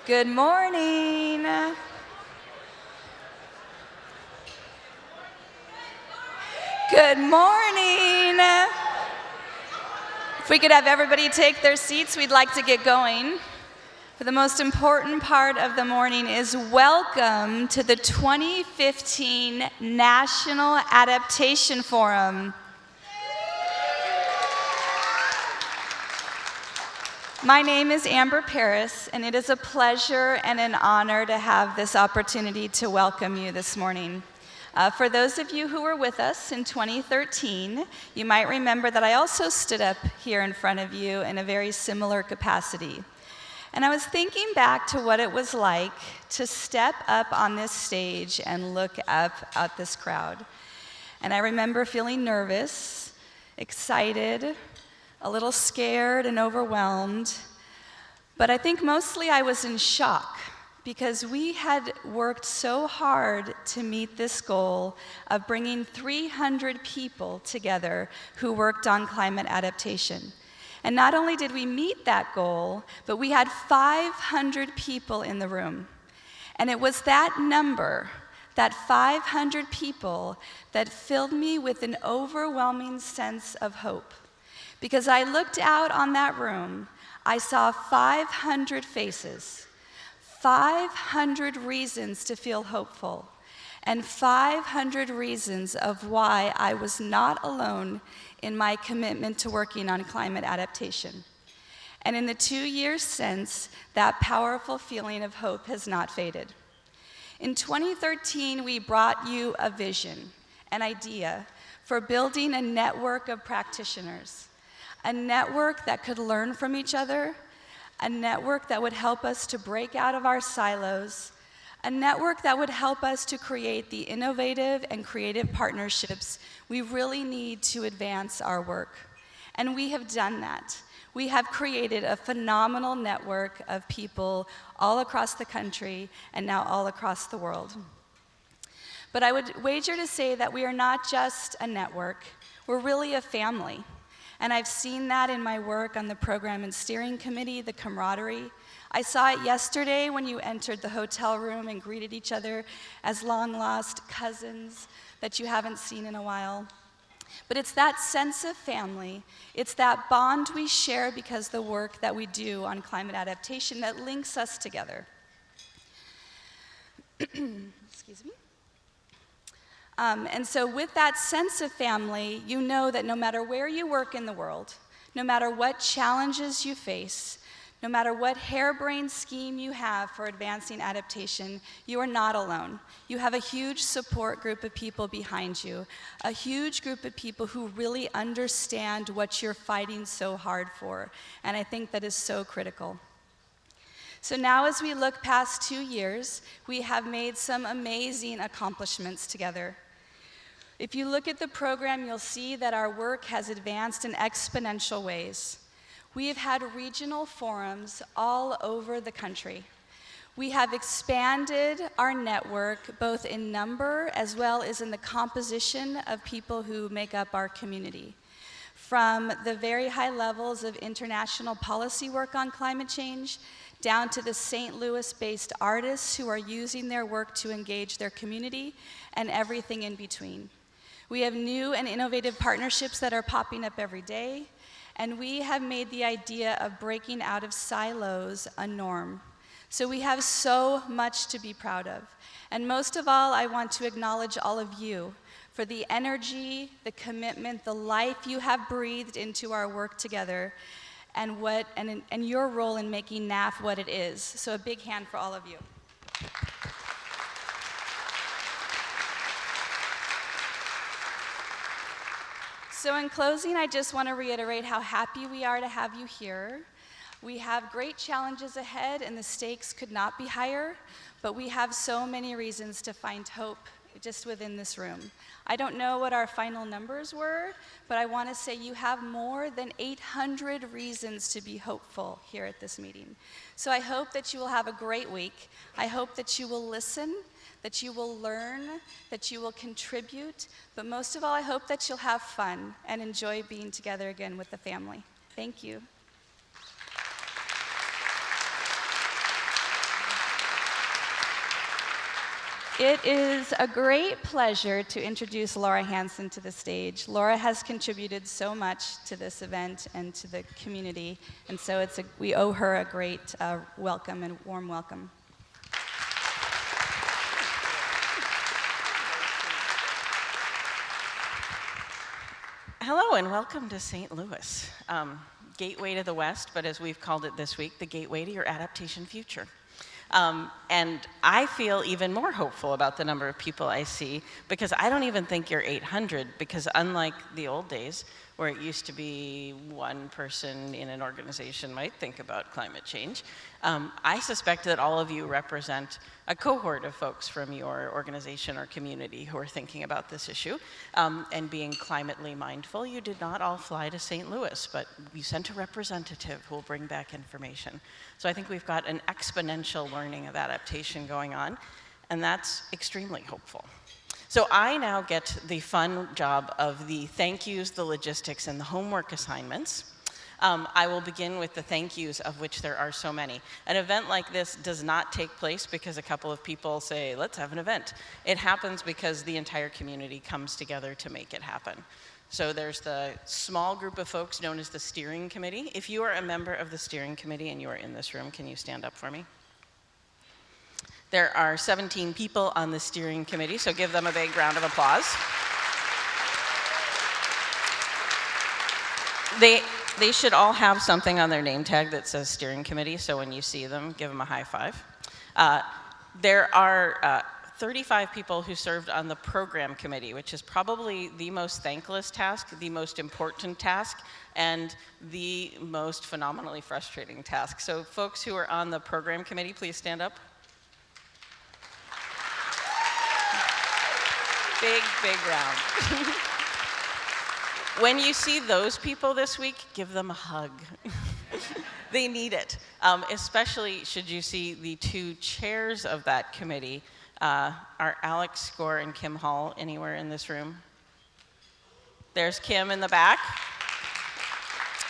Good morning. Good morning. If we could have everybody take their seats, we'd like to get going. For the most important part of the morning is welcome to the 2015 National Adaptation Forum. My name is Pairis, and it is a pleasure and an honor to have this opportunity to welcome you this morning. For those of you who were with us in 2013, you might remember that I also stood up here in front of you in a very similar capacity. And I was thinking back to what it was like to step up on this stage and look up at this crowd. And I remember feeling nervous, excited, a little scared and overwhelmed, but I think mostly I was in shock because we had worked so hard to meet this goal of bringing 300 people together who worked on climate adaptation. And not only did we meet that goal, but we had 500 people in the room. And it was that number, that 500 people, that filled me with an overwhelming sense of hope. Because I looked out on that room, I saw 500 faces, 500 reasons to feel hopeful, and 500 reasons of why I was not alone in my commitment to working on climate adaptation. And in the 2 years since, that powerful feeling of hope has not faded. In 2013, we brought you a vision, an idea, for building a network of practitioners. A network that could learn from each other, a network that would help us to break out of our silos, a network that would help us to create the innovative and creative partnerships we really need to advance our work. And we have done that. We have created a phenomenal network of people all across the country and now all across the world. But I would wager to say that we are not just a network, we're really a family. And I've seen that in my work on the program and steering committee, the camaraderie. I saw it yesterday when you entered the hotel room and greeted each other as long-lost cousins that you haven't seen in a while. But it's that sense of family, it's that bond we share because the work that we do on climate adaptation that links us together. Excuse me. And so with that sense of family, you know that no matter where you work in the world, no matter what challenges you face, no matter what harebrained scheme you have for advancing adaptation, you are not alone. You have a huge support group of people behind you, a huge group of people who really understand what you're fighting so hard for, and I think that is so critical. So now as we look past 2 years, we have made some amazing accomplishments together. If you look at the program, you'll see that our work has advanced in exponential ways. We have had regional forums all over the country. We have expanded our network both in number as well as in the composition of people who make up our community. From the very high levels of international policy work on climate change, down to the St. Louis-based artists who are using their work to engage their community, and everything in between. We have new and innovative partnerships that are popping up every day, and we have made the idea of breaking out of silos a norm. So we have so much to be proud of. And most of all, I want to acknowledge all of you for the energy, the commitment, the life you have breathed into our work together, and your role in making NAF what it is. So a big hand for all of you. So in closing, I just want to reiterate how happy we are to have you here. We have great challenges ahead, and the stakes could not be higher, but we have so many reasons to find hope just within this room. I don't know what our final numbers were, but I want to say you have more than 800 reasons to be hopeful here at this meeting. So I hope that you will have a great week. I hope that you will listen, that you will learn, that you will contribute, but most of all, I hope that you'll have fun and enjoy being together again with the family. Thank you. It is a great pleasure to introduce Lara Hansen to the stage. Lara has contributed so much to this event and to the community, and so we owe her a great welcome and warm welcome. Hello and welcome to St. Louis. Gateway to the West, but as we've called it this week, the gateway to your adaptation future. And I feel even more hopeful about the number of people I see because I don't even think you're 800 because unlike the old days where it used to be one person in an organization might think about climate change, I suspect that all of you represent a cohort of folks from your organization or community who are thinking about this issue and being climately mindful. You did not all fly to St. Louis, but you sent a representative who will bring back information. So I think we've got an exponential learning of adaptation going on, and that's extremely hopeful. So I now get the fun job of the thank yous, the logistics, and the homework assignments. I will begin with the thank yous, of which there are so many. An event like this does not take place because a couple of people say, let's have an event. It happens because the entire community comes together to make it happen. So there's the small group of folks known as the steering committee. If you are a member of the steering committee and you are in this room, can you stand up for me? There are 17 people on the steering committee, so give them a big round of applause. They should all have something on their name tag that says steering committee, so when you see them, give them a high five. There are 35 people who served on the program committee, which is probably the most thankless task, the most important task, and the most phenomenally frustrating task. So folks who are on the program committee, please stand up. Big, big round. When you see those people this week, give them a hug. They need it, especially should you see the two chairs of that committee. Are Alex Score and Kim Hall anywhere in this room? There's Kim in the back.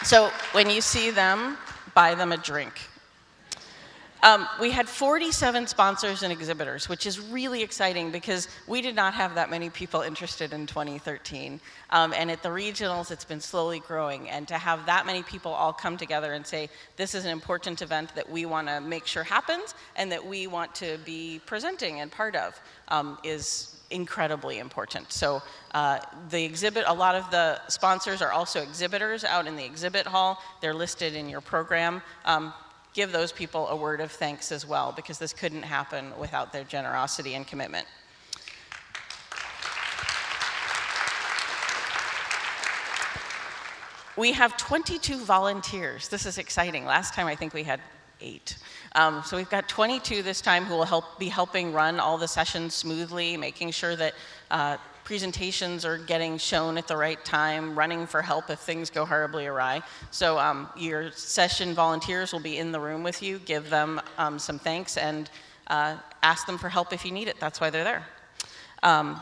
So when you see them, buy them a drink. We had 47 sponsors and exhibitors, which is really exciting because we did not have that many people interested in 2013. And at the regionals, it's been slowly growing. And to have that many people all come together and say, this is an important event that we want to make sure happens and that we want to be presenting and part of is incredibly important. So the exhibit, a lot of the sponsors are also exhibitors out in the exhibit hall. They're listed in your program. Give those people a word of thanks as well, because this couldn't happen without their generosity and commitment. We have 22 volunteers. This is exciting. Last time I think we had 8. So we've got 22 this time who will be helping run all the sessions smoothly, making sure that presentations are getting shown at the right time, running for help if things go horribly awry. So your session volunteers will be in the room with you. Give them some thanks and ask them for help if you need it. That's why they're there.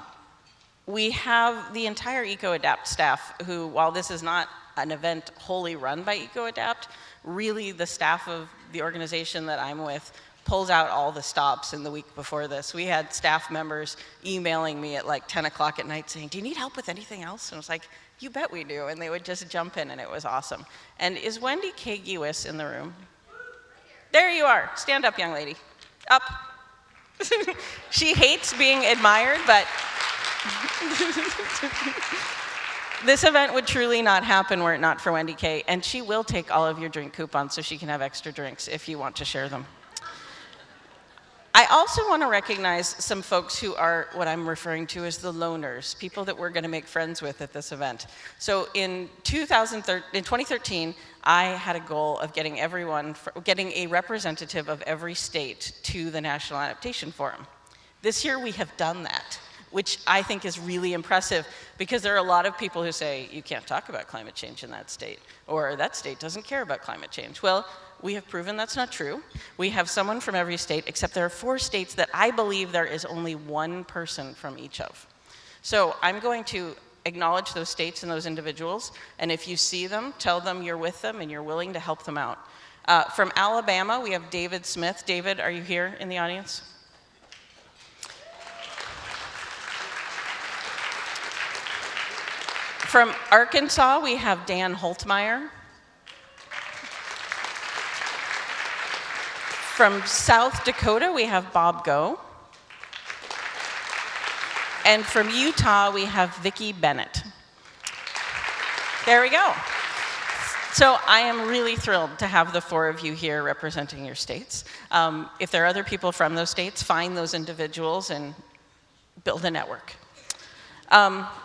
We have the entire EcoAdapt staff who, while this is not an event wholly run by EcoAdapt, really the staff of the organization that I'm with pulls out all the stops in the week before this. We had staff members emailing me at like 10 o'clock at night saying, do you need help with anything else? And I was like, you bet we do. And they would just jump in and it was awesome. And is Wendy Kagiwis in the room? There you are. Stand up, young lady. Up. She hates being admired, but this event would truly not happen were it not for Wendy K. And she will take all of your drink coupons so she can have extra drinks if you want to share them. I also want to recognize some folks who are what I'm referring to as the loners, people that we're going to make friends with at this event. So in 2013, I had a goal of getting a representative of every state to the National Adaptation Forum. This year we have done that, which I think is really impressive because there are a lot of people who say, you can't talk about climate change in that state, or that state doesn't care about climate change. Well, we have proven that's not true. We have someone from every state, except there are 4 states that I believe there is only one person from each of. So I'm going to acknowledge those states and those individuals, and if you see them, tell them you're with them and you're willing to help them out. From Alabama, we have David Smith. David, are you here in the audience? From Arkansas, we have Dan Holtmeyer. From South Dakota, we have Bob Go. And from Utah, we have Vicki Bennett. There we go. So I am really thrilled to have the 4 of you here representing your states. If there are other people from those states, find those individuals and build a network.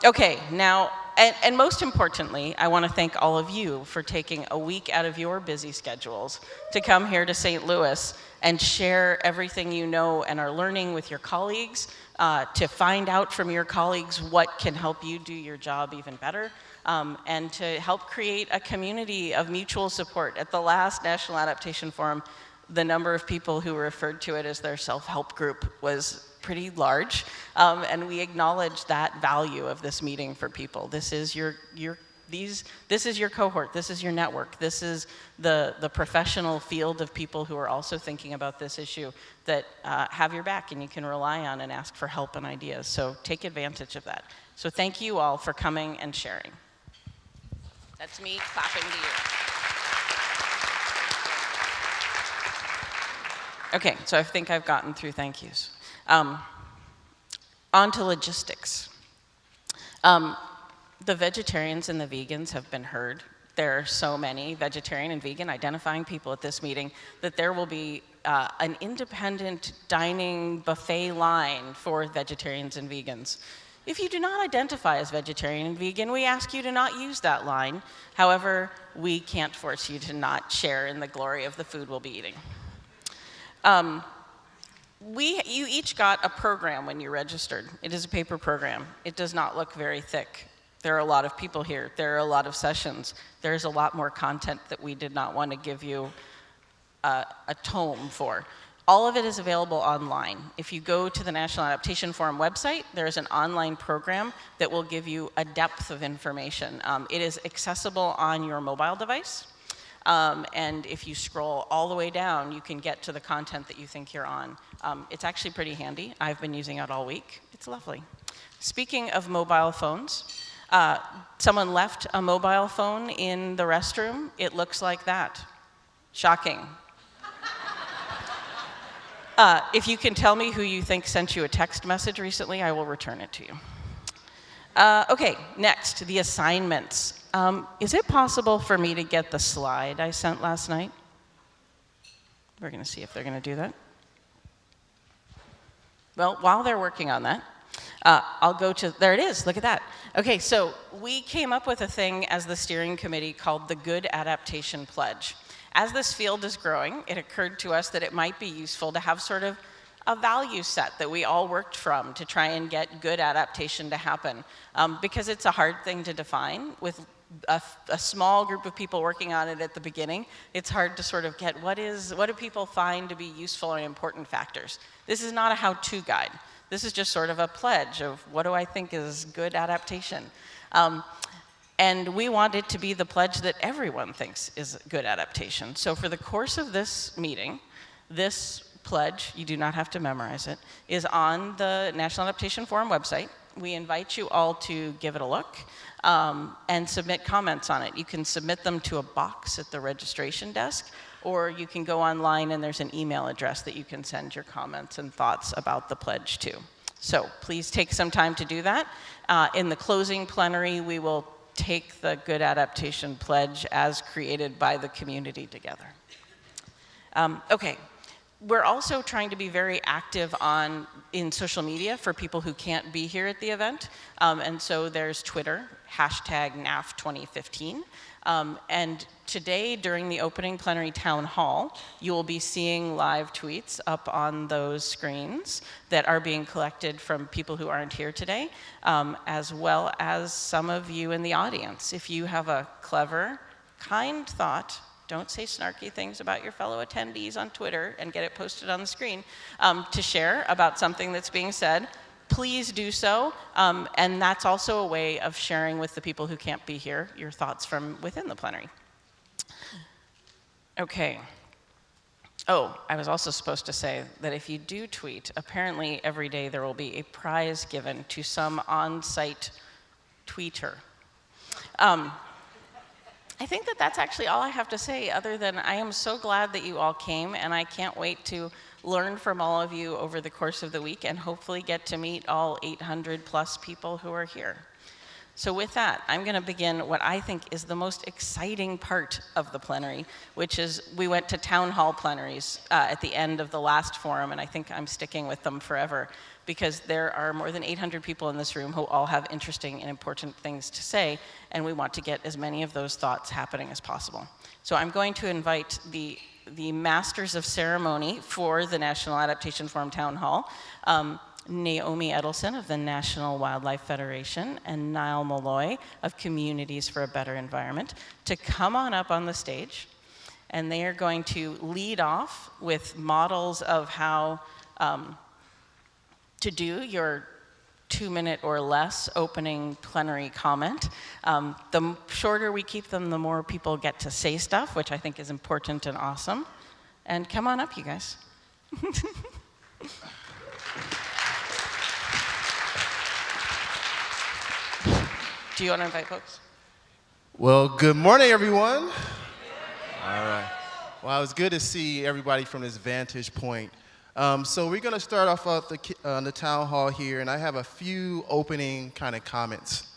Okay, now, and most importantly, I want to thank all of you for taking a week out of your busy schedules to come here to St. Louis and share everything you know and are learning with your colleagues, to find out from your colleagues what can help you do your job even better, and to help create a community of mutual support. At the last National Adaptation Forum, the number of people who referred to it as their self-help group was pretty large, and we acknowledge that value of this meeting for people. This is this is your cohort, this is your network, this is the professional field of people who are also thinking about this issue that have your back and you can rely on and ask for help and ideas. So take advantage of that. So thank you all for coming and sharing. That's me clapping to you. Okay, so I think I've gotten through thank yous. On to logistics. The vegetarians and the vegans have been heard. There are so many vegetarian and vegan identifying people at this meeting that there will be an independent dining buffet line for vegetarians and vegans. If you do not identify as vegetarian and vegan, we ask you to not use that line. However, we can't force you to not share in the glory of the food we'll be eating. You each got a program when you registered. It is a paper program. It does not look very thick. There are a lot of people here. There are a lot of sessions. There's a lot more content that we did not want to give you a tome for. All of it is available online. If you go to the National Adaptation Forum website, there's an online program that will give you a depth of information. It is accessible on your mobile device. And if you scroll all the way down, you can get to the content that you think you're on. It's actually pretty handy. I've been using it all week. It's lovely. Speaking of mobile phones, someone left a mobile phone in the restroom. It looks like that. Shocking. If you can tell me who you think sent you a text message recently, I will return it to you. Okay, next, the assignments. Is it possible for me to get the slide I sent last night? We're going to see if they're going to do that. Well, while they're working on that, I'll go to, there it is, look at that. Okay, so we came up with a thing as the steering committee called the Good Adaptation Pledge. As this field is growing, it occurred to us that it might be useful to have sort of a value set that we all worked from to try and get good adaptation to happen. Because it's a hard thing to define with a small group of people working on it at the beginning, it's hard to sort of get what do people find to be useful and important factors. This is not a how-to guide. This is just sort of a pledge of what do I think is good adaptation. And we want it to be the pledge that everyone thinks is good adaptation. So for the course of this meeting, this pledge, you do not have to memorize it, is on the National Adaptation Forum website. We invite you all to give it a look and submit comments on it. You can submit them to a box at the registration desk, or you can go online and there's an email address that you can send your comments and thoughts about the pledge to. So please take some time to do that. In the closing plenary, we will take the Good Adaptation Pledge as created by the community together. Okay. We're also trying to be very active in social media for people who can't be here at the event. And so there's Twitter, #NAF2015. And today, during the opening plenary town hall, you will be seeing live tweets up on those screens that are being collected from people who aren't here today, as well as some of you in the audience. If you have a clever, kind thought, don't say snarky things about your fellow attendees on Twitter and get it posted on the screen, to share about something that's being said, please do so. And that's also a way of sharing with the people who can't be here your thoughts from within the plenary. Okay. Oh, I was also supposed to say that if you do tweet, apparently every day there will be a prize given to some on-site tweeter. I think that that's actually all I have to say, other than I am so glad that you all came, and I can't wait to learn from all of you over the course of the week and hopefully get to meet all 800 plus people who are here. So with that, I'm going to begin what I think is the most exciting part of the plenary, which is we went to town hall plenaries at the end of the last forum, and I think I'm sticking with them forever, because there are more than 800 people in this room who all have interesting and important things to say, and we want to get as many of those thoughts happening as possible. So I'm going to invite the masters of ceremony for the National Adaptation Forum Town Hall, Naomi Edelson of the National Wildlife Federation and Niall Malloy of Communities for a Better Environment, to come on up on the stage. And they are going to lead off with models of how to do your 2-minute or less opening plenary comment. The shorter we keep them, the more people get to say stuff, which I think is important and awesome. And come on up, you guys. Do you want to invite folks? Well, good morning, everyone. All right. Well, it's good to see everybody from this vantage point. So we're going to start off at the town hall here, and I have a few opening kind of comments.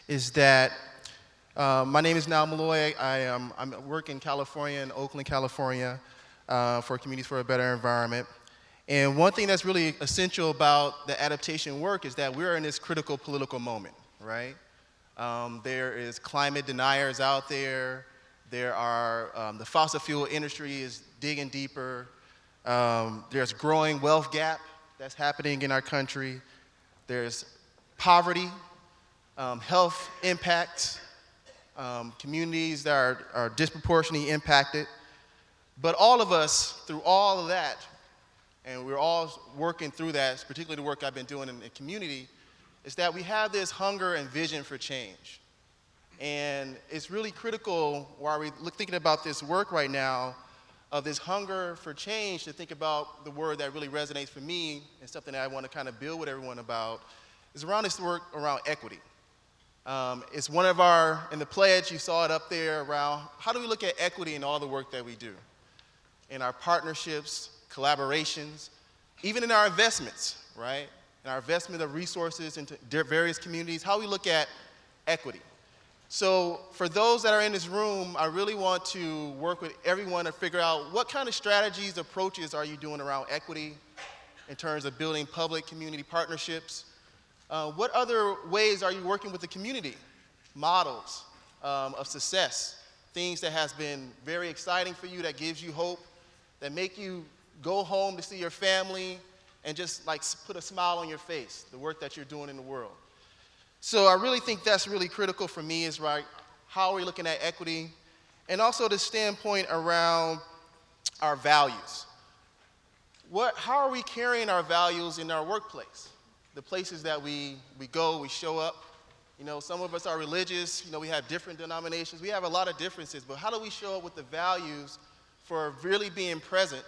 Is that my name is Niall Malloy. I work in California, in Oakland, California, for Communities for a Better Environment. And one thing that's really essential about the adaptation work is that we're in this critical political moment, right? There is climate deniers out there. There are, the fossil fuel industry is digging deeper. There's growing wealth gap that's happening in our country. There's poverty, health impacts, communities that are disproportionately impacted. But all of us, through all of that, and we're all working through that, particularly the work I've been doing in the community, is that we have this hunger and vision for change. And it's really critical while we're thinking about this work right now, of this hunger for change, to think about the word that really resonates for me, and something that I want to kind of build with everyone about, is around this work around equity. It's one of our, in the pledge, you saw it up there, around how do we look at equity in all the work that we do? In our partnerships, collaborations, even in our investments, right? In our investment of resources into various communities, how we look at equity. So for those that are in this room, I really want to work with everyone to figure out what kind of strategies, approaches are you doing around equity in terms of building public community partnerships? What other ways are you working with the community? Models of success, things that has been very exciting for you, that gives you hope, that make you go home to see your family and just like put a smile on your face, the work that you're doing in the world. So I really think that's really critical for me, is right, how are we looking at equity? And also the standpoint around our values. How are we carrying our values in our workplace? The places that we go, we show up. You know, some of us are religious, you know, we have different denominations, we have a lot of differences, but how do we show up with the values for really being present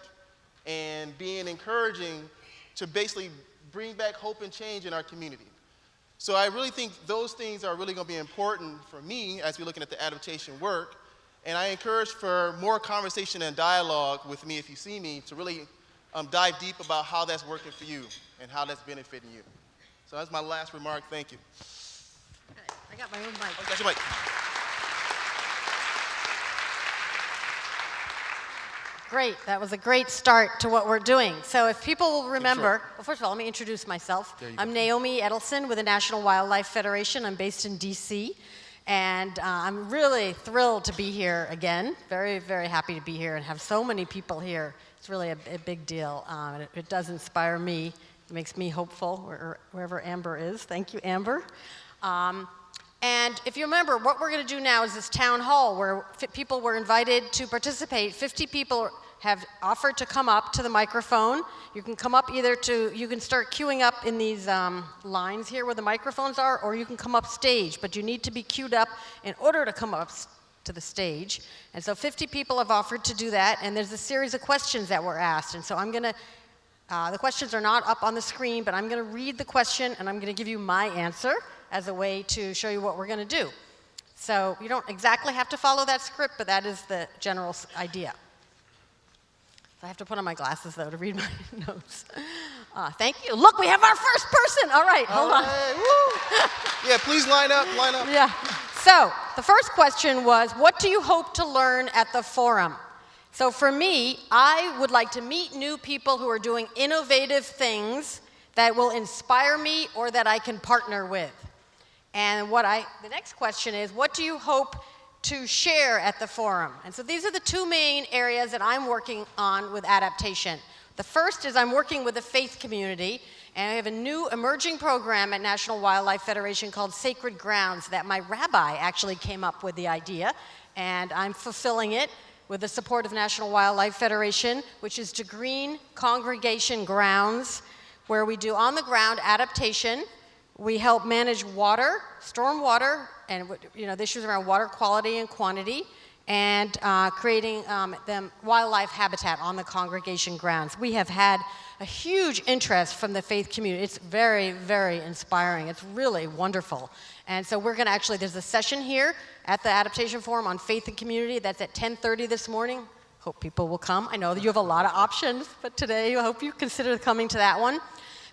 and being encouraging to basically bring back hope and change in our community? So I really think those things are really going to be important for me as we're looking at the adaptation work. And I encourage for more conversation and dialogue with me, if you see me, to really dive deep about how that's working for you and how that's benefiting you. So that's my last remark. Thank you. Okay, I got my own mic. Oh, that's your mic. Great, that was a great start to what we're doing. So if people will remember, well, first of all, let me introduce myself. I'm Naomi Edelson with the National Wildlife Federation. I'm based in DC, and I'm really thrilled to be here again. Very, very happy to be here and have so many people here. It's really a big deal, and it does inspire me. It makes me hopeful wherever Amber is. Thank you, Amber. And if you remember, what we're going to do now is this town hall where people were invited to participate. 50 people have offered to come up to the microphone. You can come up you can start queuing up in these lines here where the microphones are, or you can come up stage, but you need to be queued up in order to come up to the stage. And so 50 people have offered to do that, and there's a series of questions that were asked. And so I'm going to, the questions are not up on the screen, but I'm going to read the question, and I'm going to give you my answer. as a way to show you what we're going to do. So you don't exactly have to follow that script, but that is the general idea. I have to put on my glasses, though, to read my notes. Thank you. Look, we have our first person. All right, hold on. Woo. Yeah, please line up, line up. Yeah. So the first question was, what do you hope to learn at the forum? So for me, I would like to meet new people who are doing innovative things that will inspire me or that I can partner with. And the next question is, what do you hope to share at the forum? And so these are the two main areas that I'm working on with adaptation. The first is I'm working with the faith community, and I have a new emerging program at National Wildlife Federation called Sacred Grounds that my rabbi actually came up with the idea, and I'm fulfilling it with the support of National Wildlife Federation, which is to green congregation grounds, where we do on-the-ground adaptation. We help manage water, storm water, and the issues around water quality and quantity, and creating them wildlife habitat on the congregation grounds. We have had a huge interest from the faith community. It's very, very inspiring. It's really wonderful. And so we're going to actually, there's a session here at the Adaptation Forum on faith and community that's at 10:30 this morning. Hope people will come. I know that you have a lot of options, but today I hope you consider coming to that one.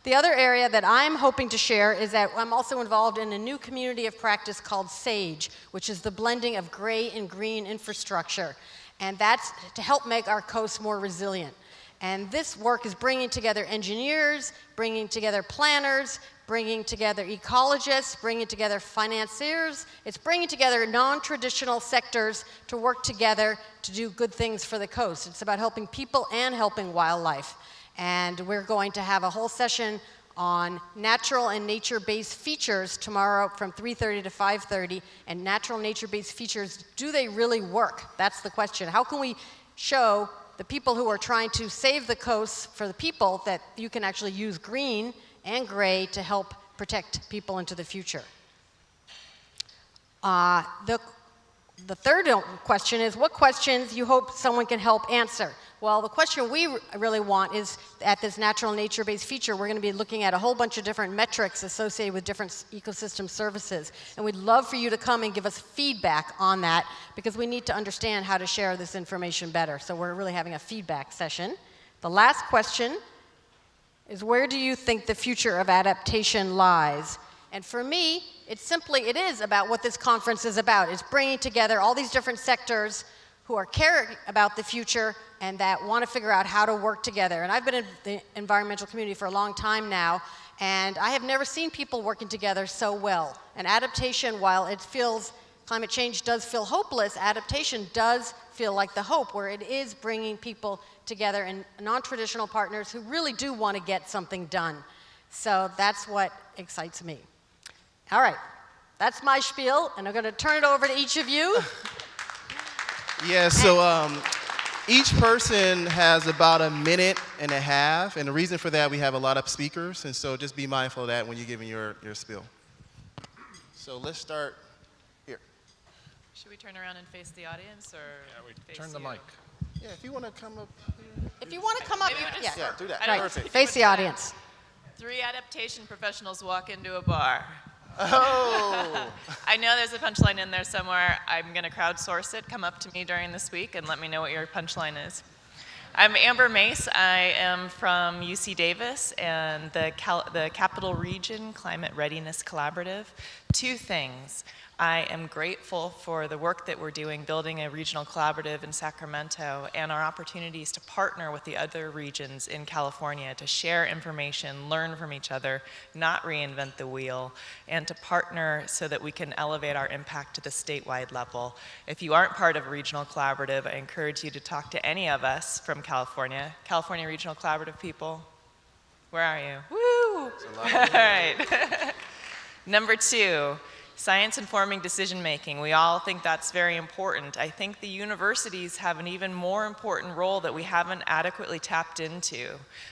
The other area that I'm hoping to share is that I'm also involved in a new community of practice called SAGE, which is the blending of gray and green infrastructure. And that's to help make our coasts more resilient. And this work is bringing together engineers, bringing together planners, bringing together ecologists, bringing together financiers. It's bringing together non-traditional sectors to work together to do good things for the coast. It's about helping people and helping wildlife. And we're going to have a whole session on natural and nature-based features tomorrow from 3:30 to 5:30. And natural nature-based features, do they really work? That's the question. How can we show the people who are trying to save the coasts for the people that you can actually use green and gray to help protect people into the future? The third question is, what questions you hope someone can help answer? Well, the question we really want is, at this natural nature-based feature, we're going to be looking at a whole bunch of different metrics associated with different ecosystem services. And we'd love for you to come and give us feedback on that, because we need to understand how to share this information better. So we're really having a feedback session. The last question is, where do you think the future of adaptation lies? And for me, it is about what this conference is about. It's bringing together all these different sectors who are caring about the future and that want to figure out how to work together. And I've been in the environmental community for a long time now, and I have never seen people working together so well. And adaptation, while climate change does feel hopeless, adaptation does feel like the hope, where it is bringing people together and non-traditional partners who really do want to get something done. So that's what excites me. All right, that's my spiel, and I'm going to turn it over to each of you. Yeah, so each person has about a minute and a half, and the reason for that, we have a lot of speakers, and so just be mindful of that when you're giving your spiel. So let's start here. Should we turn around and face the audience, or face turn the you? mic. Yeah, if you want to come up here. If you want to come up, Maybe we'll just- Yeah, do that. I don't- Perfect. face the audience. 3 adaptation professionals walk into a bar. Oh. I know there's a punchline in there somewhere. I'm going to crowdsource it. Come up to me during this week and let me know what your punchline is. I'm Amber Mace. I am from UC Davis and the Capital Region Climate Readiness Collaborative. 2 things. I am grateful for the work that we're doing building a regional collaborative in Sacramento and our opportunities to partner with the other regions in California to share information, learn from each other, not reinvent the wheel, and to partner so that we can elevate our impact to the statewide level. If you aren't part of a regional collaborative, I encourage you to talk to any of us from California. California Regional Collaborative people, where are you? Woo! All right. Number 2. Science informing decision making. We all think that's very important. I think the universities have an even more important role that we haven't adequately tapped into.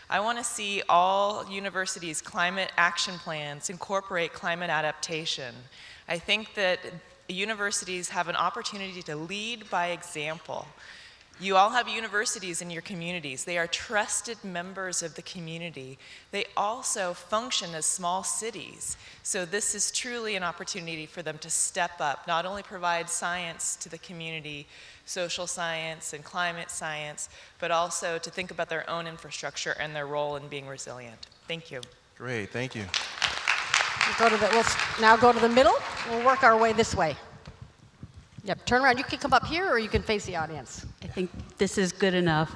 I want to see all universities' climate action plans incorporate climate adaptation. I think that universities have an opportunity to lead by example. You all have universities in your communities. They are trusted members of the community. They also function as small cities. So this is truly an opportunity for them to step up, not only provide science to the community, social science and climate science, but also to think about their own infrastructure and their role in being resilient. Thank you. Great, thank you. We'll now go to the middle. We'll work our way this way. Yep, turn around. You can come up here or you can face the audience. I think this is good enough.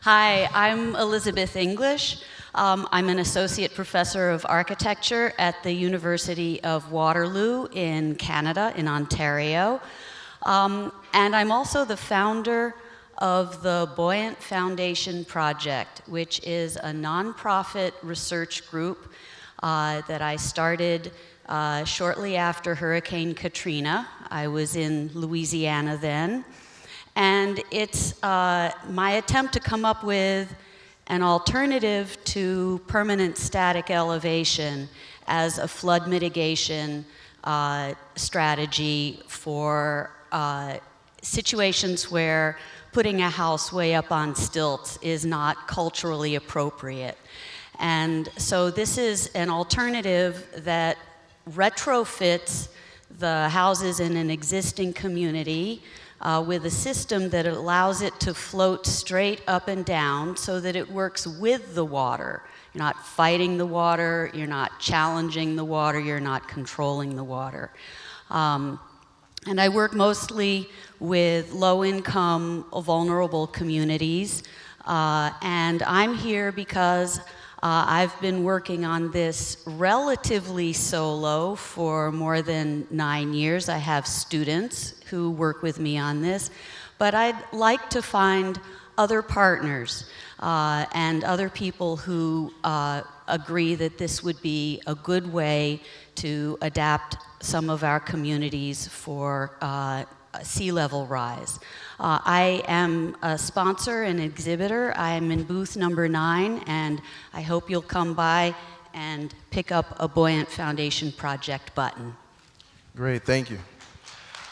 Hi, I'm Elizabeth English. I'm an associate professor of architecture at the University of Waterloo in Canada, in Ontario. And I'm also the founder of the Buoyant Foundation Project, which is a nonprofit research group that I started shortly after Hurricane Katrina. I was in Louisiana then. And it's my attempt to come up with an alternative to permanent static elevation as a flood mitigation strategy for situations where putting a house way up on stilts is not culturally appropriate. And so this is an alternative that retrofits the houses in an existing community with a system that allows it to float straight up and down so that it works with the water. You're not fighting the water, you're not challenging the water, you're not controlling the water. And I work mostly with low-income, vulnerable communities. And I'm here because I've been working on this relatively solo for more than 9 years. I have students who work with me on this, but I'd like to find other partners and other people who agree that this would be a good way to adapt some of our communities for sea level rise. I am a sponsor and exhibitor. I am in booth number 9, and I hope you'll come by and pick up a Buoyant Foundation Project button. Great, thank you.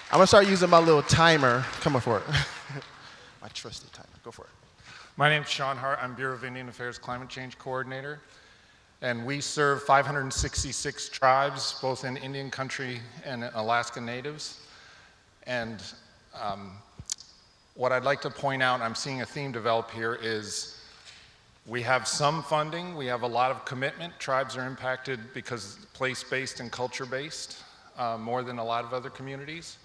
I'm gonna start using my little timer. Come on for it. My trusty timer, go for it. My name's Sean Hart. I'm Bureau of Indian Affairs Climate Change Coordinator. And we serve 566 tribes, both in Indian country and Alaska Natives. And what I'd like to point out, I'm seeing a theme develop here, is we have some funding, we have a lot of commitment. Tribes are impacted because place-based and culture-based more than a lot of other communities.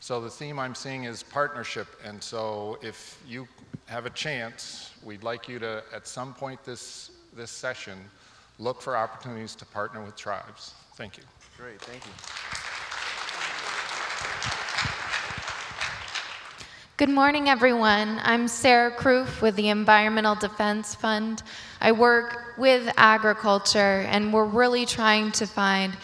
So the theme I'm seeing is partnership. And so if you have a chance, we'd like you to, at some point this session, look for opportunities to partner with tribes. Thank you. Great, thank you. Good morning, everyone. I'm Sarah Kroof with the Environmental Defense Fund. I work with agriculture, and we're really trying to find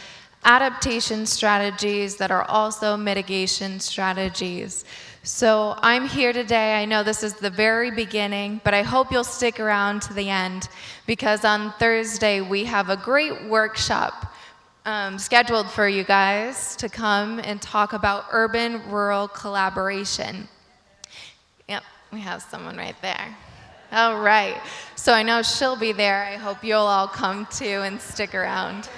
adaptation strategies that are also mitigation strategies. So I'm here today. I know this is the very beginning, but I hope you'll stick around to the end, because on Thursday we have a great workshop scheduled for you guys to come and talk about urban-rural collaboration. Yep, we have someone right there. All right, so I know she'll be there. I hope you'll all come too and stick around.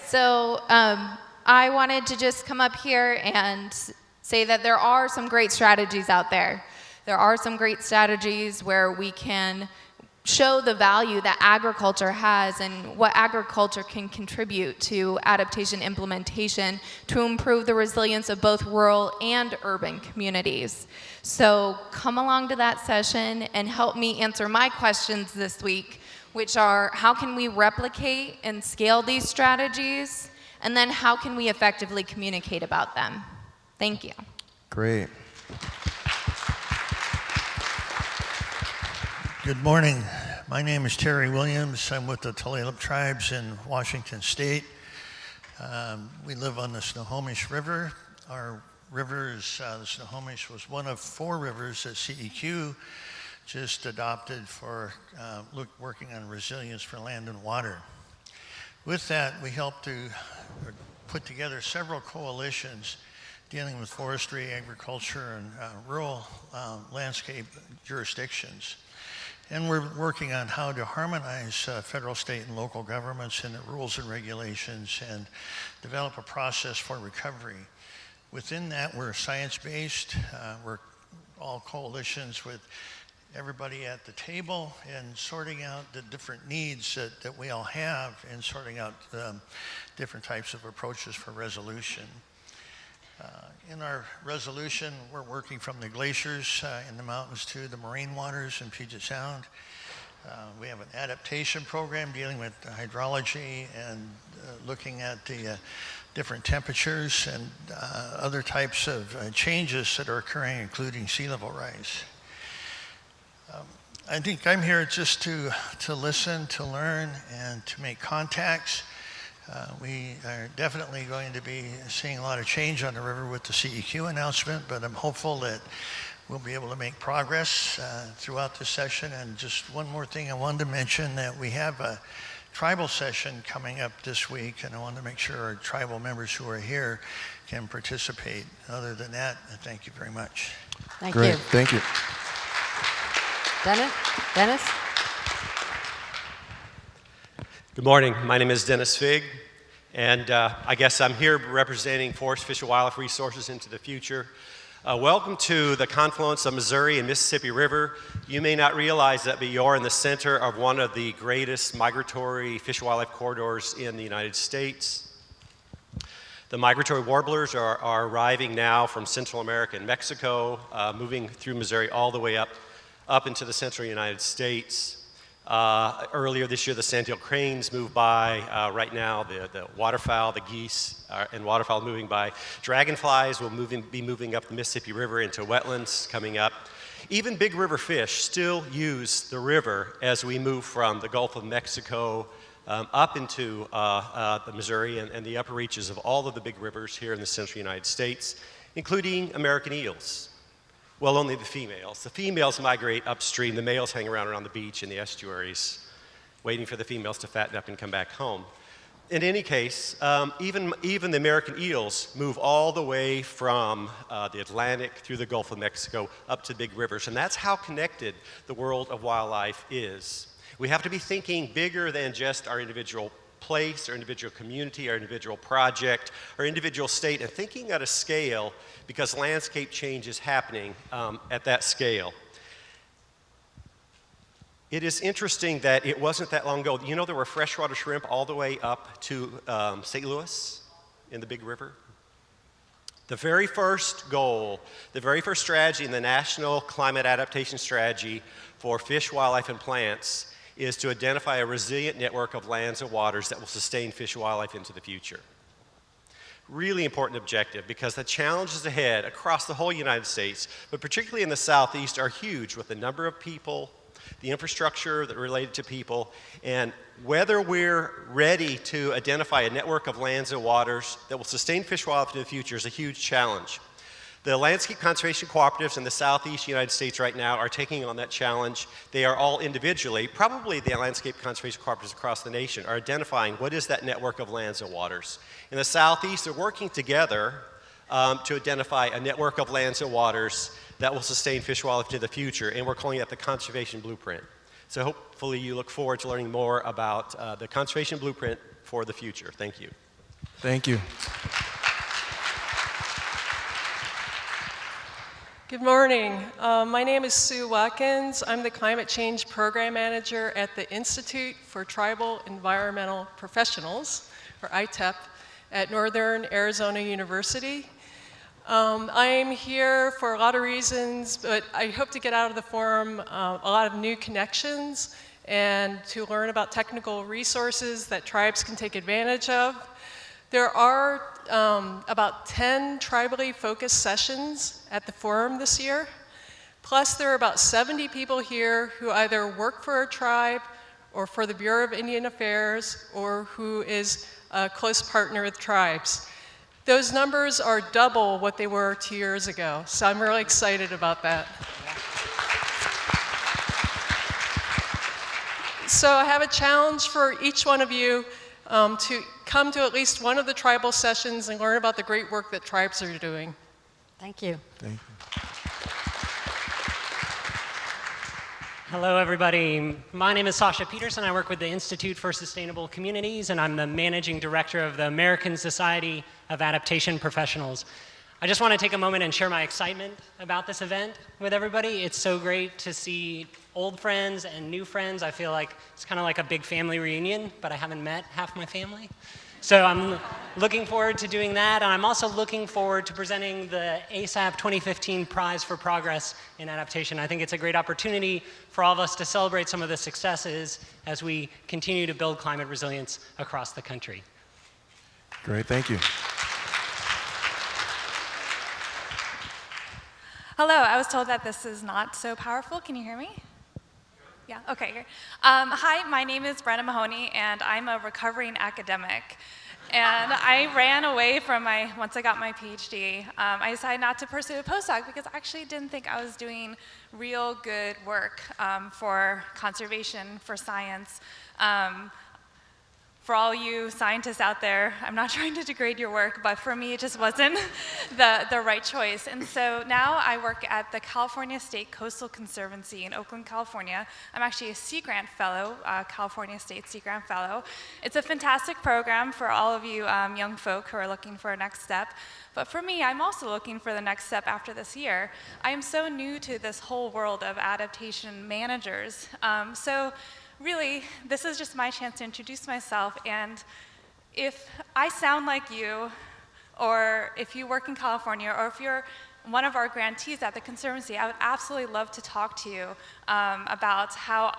So I wanted to just come up here and say that there are some great strategies out there. There are some great strategies where we can show the value that agriculture has and what agriculture can contribute to adaptation implementation to improve the resilience of both rural and urban communities. So come along to that session and help me answer my questions this week, which are, how can we replicate and scale these strategies? And then how can we effectively communicate about them? Thank you. Great. Good morning. My name is Terry Williams. I'm with the Tulalip tribes in Washington State. We live on the Snohomish River. Our river is, the Snohomish was one of 4 rivers that CEQ just adopted for working on resilience for land and water. With that, we helped to put together several coalitions dealing with forestry, agriculture, and rural landscape jurisdictions. And we're working on how to harmonize federal, state, and local governments and the rules and regulations and develop a process for recovery. Within that, we're science-based. We're all coalitions with everybody at the table and sorting out the different needs that we all have and sorting out different types of approaches for resolution. In our resolution, we're working from the glaciers in the mountains to the marine waters in Puget Sound. We have an adaptation program dealing with hydrology and looking at the different temperatures and other types of changes that are occurring, including sea level rise. I think I'm here just to listen, to learn, and to make contacts. We are definitely going to be seeing a lot of change on the river with the CEQ announcement, but I'm hopeful that we'll be able to make progress throughout this session. And just one more thing I wanted to mention, that we have a tribal session coming up this week, and I wanted to make sure our tribal members who are here can participate. Other than that, thank you very much. Thank Great. you. Thank you. Dennis? Good morning. My name is Dennis Figg, and I guess I'm here representing Forest, Fish, and Wildlife Resources into the Future. Welcome to the confluence of Missouri and Mississippi River. You may not realize that, but you're in the center of one of the greatest migratory fish and wildlife corridors in the United States. The migratory warblers are arriving now from Central America and Mexico, moving through Missouri all the way up into the central United States. Earlier this year, the sandhill cranes moved by. Right now, the waterfowl, the geese, and waterfowl moving by. Dragonflies will be moving up the Mississippi River into wetlands coming up. Even big river fish still use the river as we move from the Gulf of Mexico up into the Missouri and the upper reaches of all of the big rivers here in the central United States, including American eels. Well, only the females. The females migrate upstream. The males hang around the beach and the estuaries, waiting for the females to fatten up and come back home. In any case, even the American eels move all the way from the Atlantic through the Gulf of Mexico up to big rivers, and that's how connected the world of wildlife is. We have to be thinking bigger than just our individual place, our individual community, our individual project, our individual state, and thinking at a scale, because landscape change is happening at that scale. It is interesting that it wasn't that long ago. You know, there were freshwater shrimp all the way up to St. Louis in the Big River. The very first goal, the very first strategy in the National Climate Adaptation Strategy for fish, wildlife, and plants is to identify a resilient network of lands and waters that will sustain fish and wildlife into the future. Really important objective, because the challenges ahead across the whole United States, but particularly in the Southeast, are huge, with the number of people, the infrastructure that related to people, and whether we're ready to identify a network of lands and waters that will sustain fish and wildlife in the future is a huge challenge. The landscape conservation cooperatives in the Southeast United States right now are taking on that challenge. They are all individually, probably the landscape conservation cooperatives across the nation, are identifying what is that network of lands and waters. In the Southeast, they're working together to identify a network of lands and waters that will sustain fish and wildlife into the future, and we're calling that the Conservation Blueprint. So hopefully you look forward to learning more about the Conservation Blueprint for the future. Thank you. Thank you. Good morning. My name is Sue Watkins. I'm the Climate Change Program Manager at the Institute for Tribal Environmental Professionals, or ITEP, at Northern Arizona University. I'm here for a lot of reasons, but I hope to get out of the forum a lot of new connections and to learn about technical resources that tribes can take advantage of. There are about 10 tribally focused sessions at the forum this year. Plus, there are about 70 people here who either work for a tribe or for the Bureau of Indian Affairs, or who is a close partner with tribes. Those numbers are double what they were 2 years ago, so I'm really excited about that. So I have a challenge for each one of you. to come to at least one of the tribal sessions and learn about the great work that tribes are doing. Thank you. Thank you. Hello, everybody. My name is Sasha Peterson. I work with the Institute for Sustainable Communities, and I'm the managing director of the American Society of Adaptation Professionals. I just want to take a moment and share my excitement about this event with everybody. It's so great to see old friends and new friends. I feel like it's kind of like a big family reunion, but I haven't met half my family. So I'm looking forward to doing that, and I'm also looking forward to presenting the ASAP 2015 Prize for Progress in Adaptation. I think it's a great opportunity for all of us to celebrate some of the successes as we continue to build climate resilience across the country. Great, thank you. Hello, I was told that this is not so powerful. Can you hear me? Yeah, okay. Here. Hi, my name is Brenna Mahoney, and I'm a recovering academic. And I ran away from once I got my PhD, I decided not to pursue a postdoc because I actually didn't think I was doing real good work for conservation, for science. For all you scientists out there, I'm not trying to degrade your work, but for me, it just wasn't the right choice. And so now I work at the California State Coastal Conservancy in Oakland, California. I'm actually a Sea Grant Fellow, California State Sea Grant Fellow. It's a fantastic program for all of you young folk who are looking for a next step. But for me, I'm also looking for the next step after this year. I am so new to this whole world of adaptation managers. Really, this is just my chance to introduce myself, and if I sound like you, or if you work in California, or if you're one of our grantees at the Conservancy, I would absolutely love to talk to you about how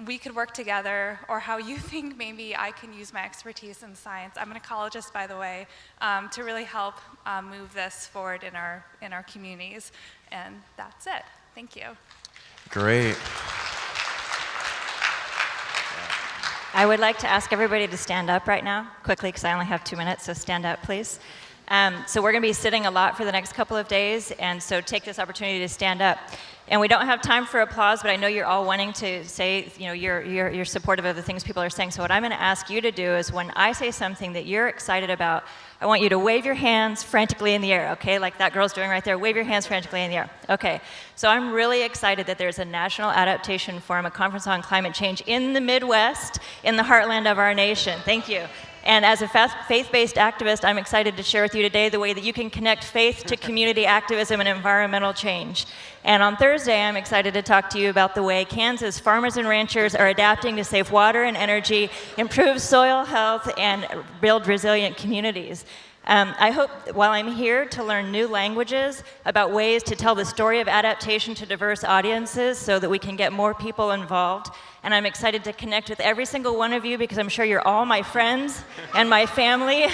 we could work together, or how you think maybe I can use my expertise in science. I'm an ecologist, by the way, to really help move this forward in our communities, and that's it. Thank you. Great. I would like to ask everybody to stand up right now, quickly, because I only have 2 minutes, so stand up, please. So we're going to be sitting a lot for the next couple of days, and so take this opportunity to stand up. And we don't have time for applause, but I know you're all wanting to say, you're supportive of the things people are saying. So what I'm going to ask you to do is, when I say something that you're excited about, I want you to wave your hands frantically in the air, okay? Like that girl's doing right there. Wave your hands frantically in the air. Okay. So I'm really excited that there's a National Adaptation Forum, a conference on climate change in the Midwest, in the heartland of our nation. Thank you. And as a faith-based activist, I'm excited to share with you today the way that you can connect faith to community activism and environmental change. And on Thursday, I'm excited to talk to you about the way Kansas farmers and ranchers are adapting to save water and energy, improve soil health, and build resilient communities. I hope while I'm here to learn new languages about ways to tell the story of adaptation to diverse audiences so that we can get more people involved. And I'm excited to connect with every single one of you because I'm sure you're all my friends and my family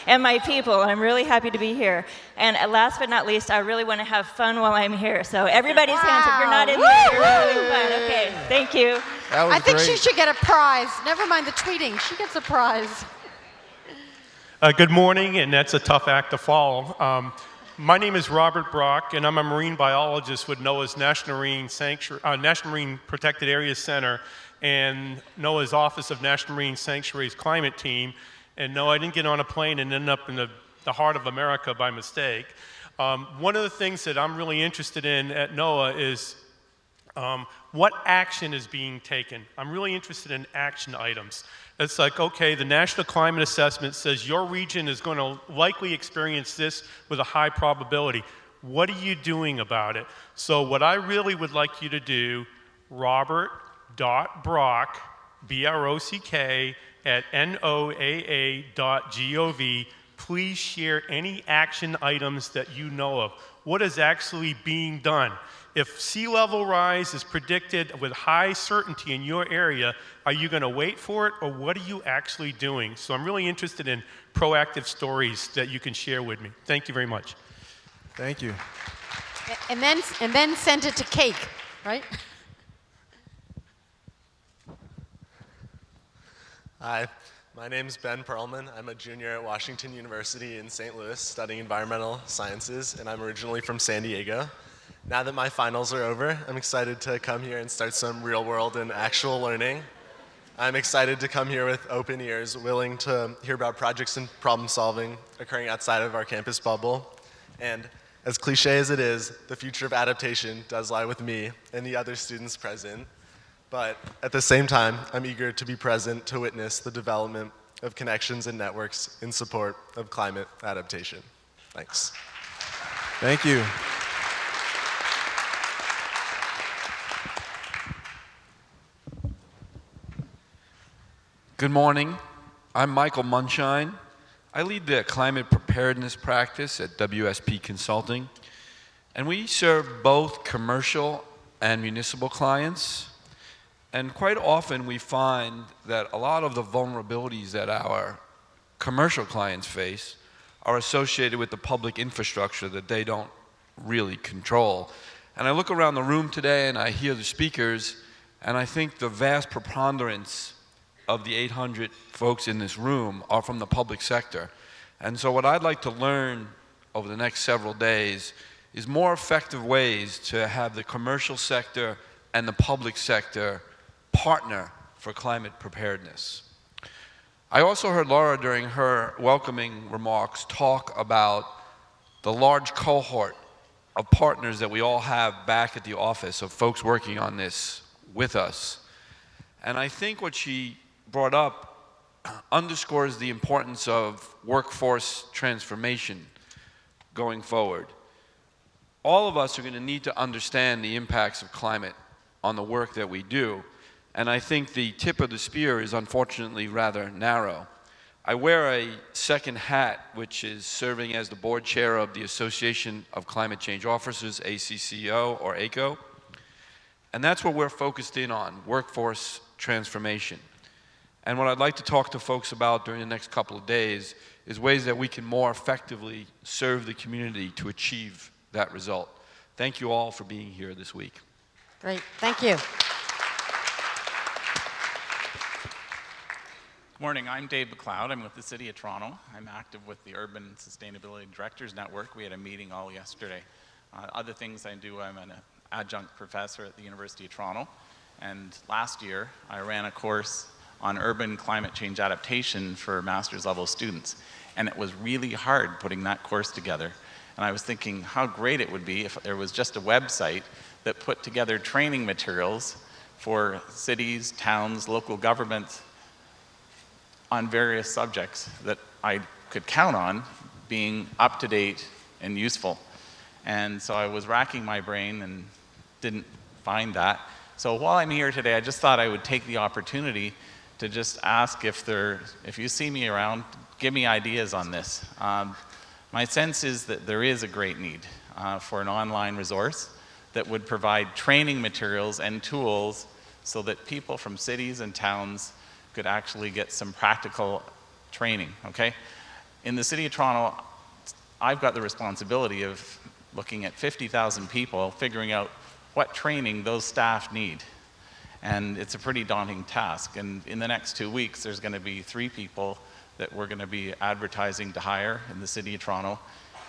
and my people. I'm really happy to be here. And last but not least, I really want to have fun while I'm here. So everybody's hands, if you're not in there, you're having fun. Okay, thank you. I think she should get a prize. Never mind the tweeting. She gets a prize. Good morning, and that's a tough act to follow. My name is Robert Brock, and I'm a marine biologist with NOAA's National Marine Protected Areas Center and NOAA's Office of National Marine Sanctuaries Climate Team. And no, I didn't get on a plane and end up in the heart of America by mistake. One of the things that I'm really interested in at NOAA is what action is being taken. I'm really interested in action items. It's like, okay, the National Climate Assessment says your region is going to likely experience this with a high probability. What are you doing about it? So what I really would like you to do, robert.brock, B-R-O-C-K, at noaa.gov, please share any action items that you know of. What is actually being done? If sea level rise is predicted with high certainty in your area, are you going to wait for it, or what are you actually doing? So I'm really interested in proactive stories that you can share with me. Thank you very much. Thank you. And then send it to Cake, right? Hi, my name is Ben Perlman. I'm a junior at Washington University in St. Louis studying environmental sciences, and I'm originally from San Diego. Now that my finals are over, I'm excited to come here and start some real world and actual learning. I'm excited to come here with open ears, willing to hear about projects and problem solving occurring outside of our campus bubble. And as cliche as it is, the future of adaptation does lie with me and the other students present. But at the same time, I'm eager to be present to witness the development of connections and networks in support of climate adaptation. Thanks. Thank you. Good morning. I'm Michael Munshine. I lead the climate preparedness practice at WSP Consulting, and we serve both commercial and municipal clients. And quite often we find that a lot of the vulnerabilities that our commercial clients face are associated with the public infrastructure that they don't really control. And I look around the room today and I hear the speakers, and I think the vast preponderance of the 800 folks in this room are from the public sector. And so what I'd like to learn over the next several days is more effective ways to have the commercial sector and the public sector partner for climate preparedness. I also heard Lara during her welcoming remarks talk about the large cohort of partners that we all have back at the office, of folks working on this with us. And I think what she brought up underscores the importance of workforce transformation going forward. All of us are going to need to understand the impacts of climate on the work that we do, and I think the tip of the spear is unfortunately rather narrow. I wear a second hat, which is serving as the board chair of the Association of Climate Change Officers, ACCO or ACO, and that's what we're focused in on, workforce transformation. And what I'd like to talk to folks about during the next couple of days is ways that we can more effectively serve the community to achieve that result. Thank you all for being here this week. Great, thank you. Good morning, I'm Dave McLeod. I'm with the City of Toronto. I'm active with the Urban Sustainability Directors Network. We had a meeting all yesterday. Other things I do, I'm an adjunct professor at the University of Toronto. And last year, I ran a course on urban climate change adaptation for master's level students. And it was really hard putting that course together. And I was thinking how great it would be if there was just a website that put together training materials for cities, towns, local governments on various subjects that I could count on being up to date and useful. And so I was racking my brain and didn't find that. So while I'm here today, I just thought I would take the opportunity to just ask if you see me around, give me ideas on this. My sense is that there is a great need for an online resource that would provide training materials and tools so that people from cities and towns could actually get some practical training, okay? In the City of Toronto, I've got the responsibility of looking at 50,000 people, figuring out what training those staff need. And it's a pretty daunting task. And in the next 2 weeks, there's going to be 3 people that we're going to be advertising to hire in the City of Toronto.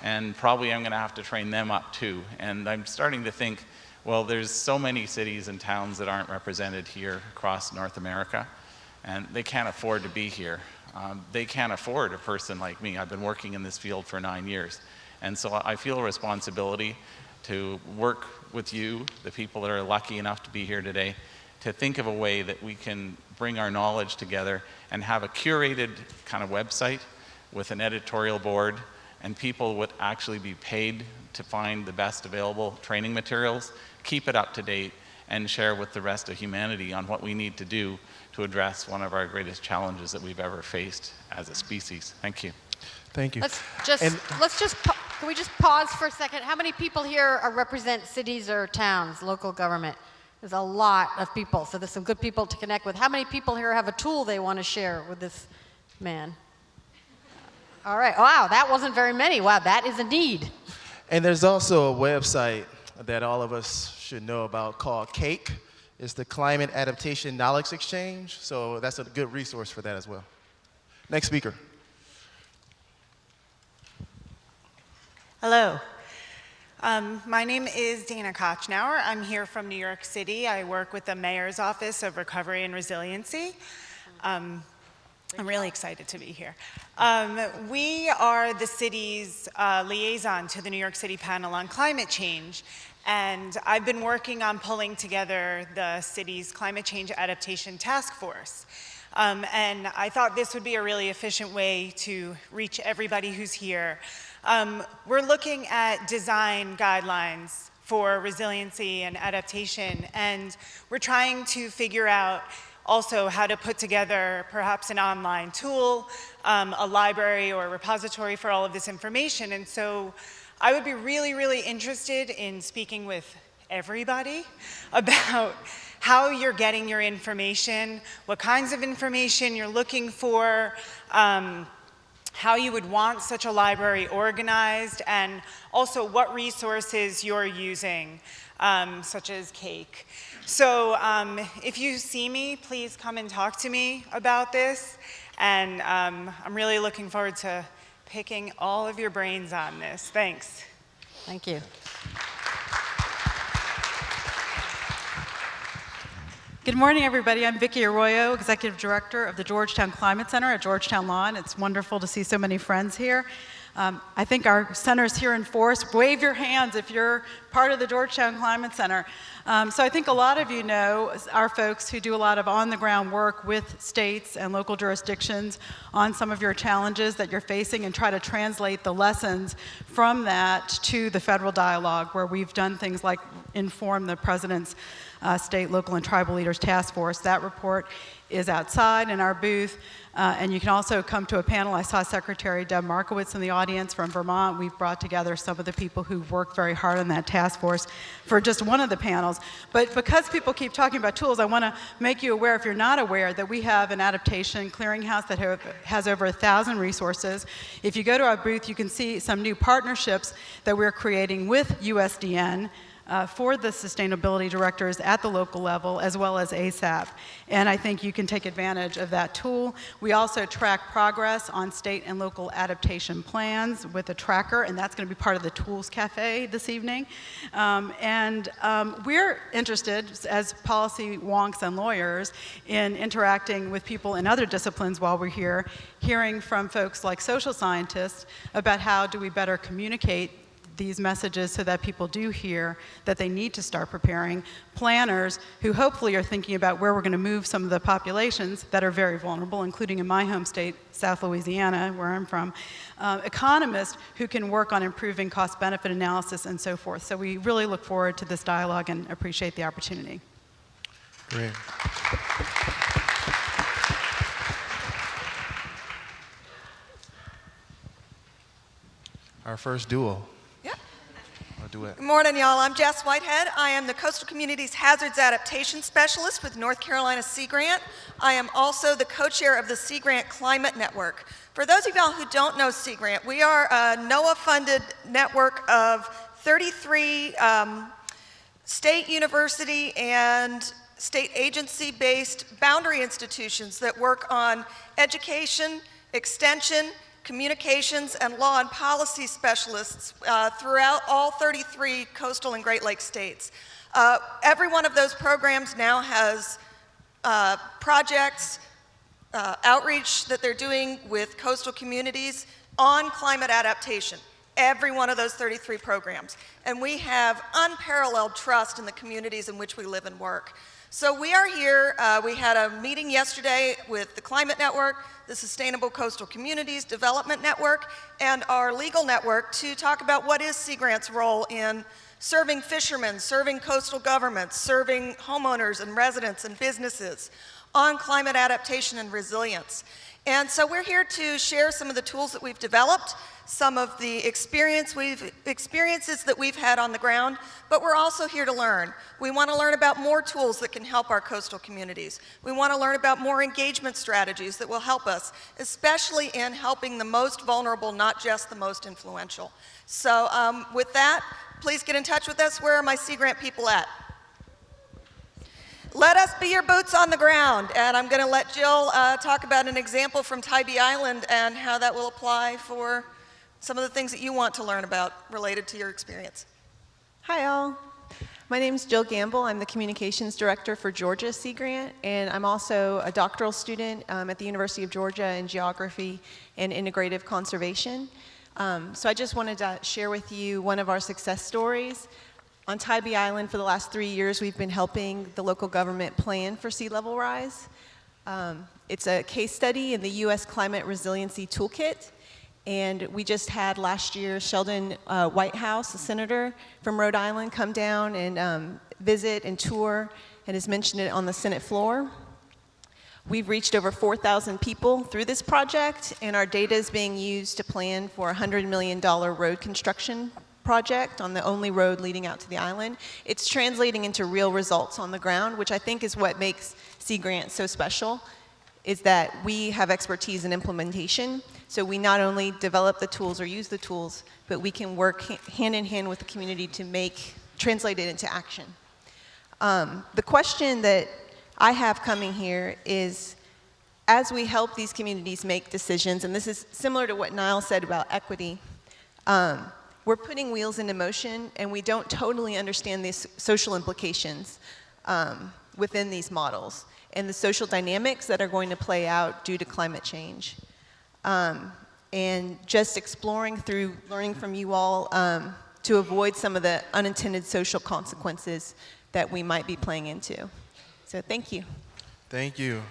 And probably I'm going to have to train them up too. And I'm starting to think, well, there's so many cities and towns that aren't represented here across North America, and they can't afford to be here. They can't afford a person like me. I've been working in this field for 9 years. And so I feel a responsibility to work with you, the people that are lucky enough to be here today, to think of a way that we can bring our knowledge together and have a curated kind of website with an editorial board, and people would actually be paid to find the best available training materials, keep it up to date, and share with the rest of humanity on what we need to do to address one of our greatest challenges that we've ever faced as a species. Thank you. Thank you. Can we just pause for a second? How many people here represent cities or towns, local government? There's a lot of people, so there's some good people to connect with. How many people here have a tool they want to share with this man? All right, wow, that wasn't very many. Wow, that is a need. And there's also a website that all of us should know about called CAKE. It's the Climate Adaptation Knowledge Exchange, so that's a good resource for that as well. Next speaker. Hello. My name is Dana Kochnauer. I'm here from New York City. I work with the Mayor's Office of Recovery and Resiliency. I'm really excited to be here. We are the city's liaison to the New York City Panel on Climate Change, and I've been working on pulling together the city's Climate Change Adaptation Task Force. And I thought this would be a really efficient way to reach everybody who's here. We're looking at design guidelines for resiliency and adaptation, and we're trying to figure out also how to put together perhaps an online tool, a library or a repository for all of this information. And so I would be really, really interested in speaking with everybody about how you're getting your information, what kinds of information you're looking for, how you would want such a library organized, and also what resources you're using, such as Cake. So if you see me, please come and talk to me about this. And I'm really looking forward to picking all of your brains on this. Thanks. Thank you. Good morning, everybody. I'm Vicki Arroyo, Executive Director of the Georgetown Climate Center at Georgetown Law, and it's wonderful to see so many friends here. I think our center's here in force. Wave your hands if you're part of the Georgetown Climate Center. So I think a lot of you know our folks who do a lot of on-the-ground work with states and local jurisdictions on some of your challenges that you're facing and try to translate the lessons from that to the federal dialogue, where we've done things like inform the President's State, Local, and Tribal Leaders Task Force. That report is outside in our booth, and you can also come to a panel. I saw Secretary Deb Markowitz in the audience from Vermont. We've brought together some of the people who worked very hard on that task force for just one of the panels. But because people keep talking about tools, I want to make you aware, if you're not aware, that we have an adaptation clearinghouse that has over 1,000 resources. If you go to our booth, you can see some new partnerships that we're creating with USDN, for the sustainability directors at the local level, as well as ASAP. And I think you can take advantage of that tool. We also track progress on state and local adaptation plans with a tracker, and that's going to be part of the Tools Cafe this evening. We're interested, as policy wonks and lawyers, in interacting with people in other disciplines while we're here, hearing from folks like social scientists about how do we better communicate these messages so that people do hear that they need to start preparing, planners who hopefully are thinking about where we're going to move some of the populations that are very vulnerable, including in my home state, South Louisiana, where I'm from, economists who can work on improving cost-benefit analysis and so forth. So we really look forward to this dialogue and appreciate the opportunity. Great. Our first duo. Good morning, y'all. I'm Jess Whitehead. I am the Coastal Communities Hazards Adaptation Specialist with North Carolina Sea Grant. I am also the co-chair of the Sea Grant Climate Network. For those of y'all who don't know Sea Grant, we are a NOAA-funded network of 33 state university and state agency-based boundary institutions that work on education, extension, communications, and law and policy specialists throughout all 33 coastal and Great Lakes states. Every one of those programs now has projects, outreach that they're doing with coastal communities on climate adaptation. Every one of those 33 programs. And we have unparalleled trust in the communities in which we live and work. So we are here, we had a meeting yesterday with the Climate Network, the Sustainable Coastal Communities Development Network, and our legal network to talk about what is Sea Grant's role in serving fishermen, serving coastal governments, serving homeowners and residents and businesses on climate adaptation and resilience. And so we're here to share some of the tools that we've developed, some of the experiences that we've had on the ground, but we're also here to learn. We want to learn about more tools that can help our coastal communities. We want to learn about more engagement strategies that will help us, especially in helping the most vulnerable, not just the most influential. So with that, please get in touch with us. Where are my Sea Grant people at? Let us be your boots on the ground, and I'm going to let Jill talk about an example from Tybee Island and how that will apply for some of the things that you want to learn about related to your experience. Hi all. My name is Jill Gamble. I'm the Communications Director for Georgia Sea Grant, and I'm also a doctoral student at the University of Georgia in Geography and Integrative Conservation. So I just wanted to share with you one of our success stories. On Tybee Island for the last 3 years, we've been helping the local government plan for sea level rise. It's a case study in the U.S. Climate Resiliency Toolkit. And we just had last year Sheldon Whitehouse, a senator from Rhode Island, come down and visit and tour, and has mentioned it on the Senate floor. We've reached over 4,000 people through this project, and our data is being used to plan for a $100 million road construction project on the only road leading out to the island. It's translating into real results on the ground, which I think is what makes Sea Grant so special, is that we have expertise in implementation. So we not only develop the tools or use the tools, but we can work hand in hand with the community to translate it into action. The question that I have coming here is, as we help these communities make decisions, and this is similar to what Niall said about equity, we're putting wheels into motion and we don't totally understand these social implications within these models and the social dynamics that are going to play out due to climate change. And just exploring through learning from you all to avoid some of the unintended social consequences that we might be playing into. So thank you. Thank you.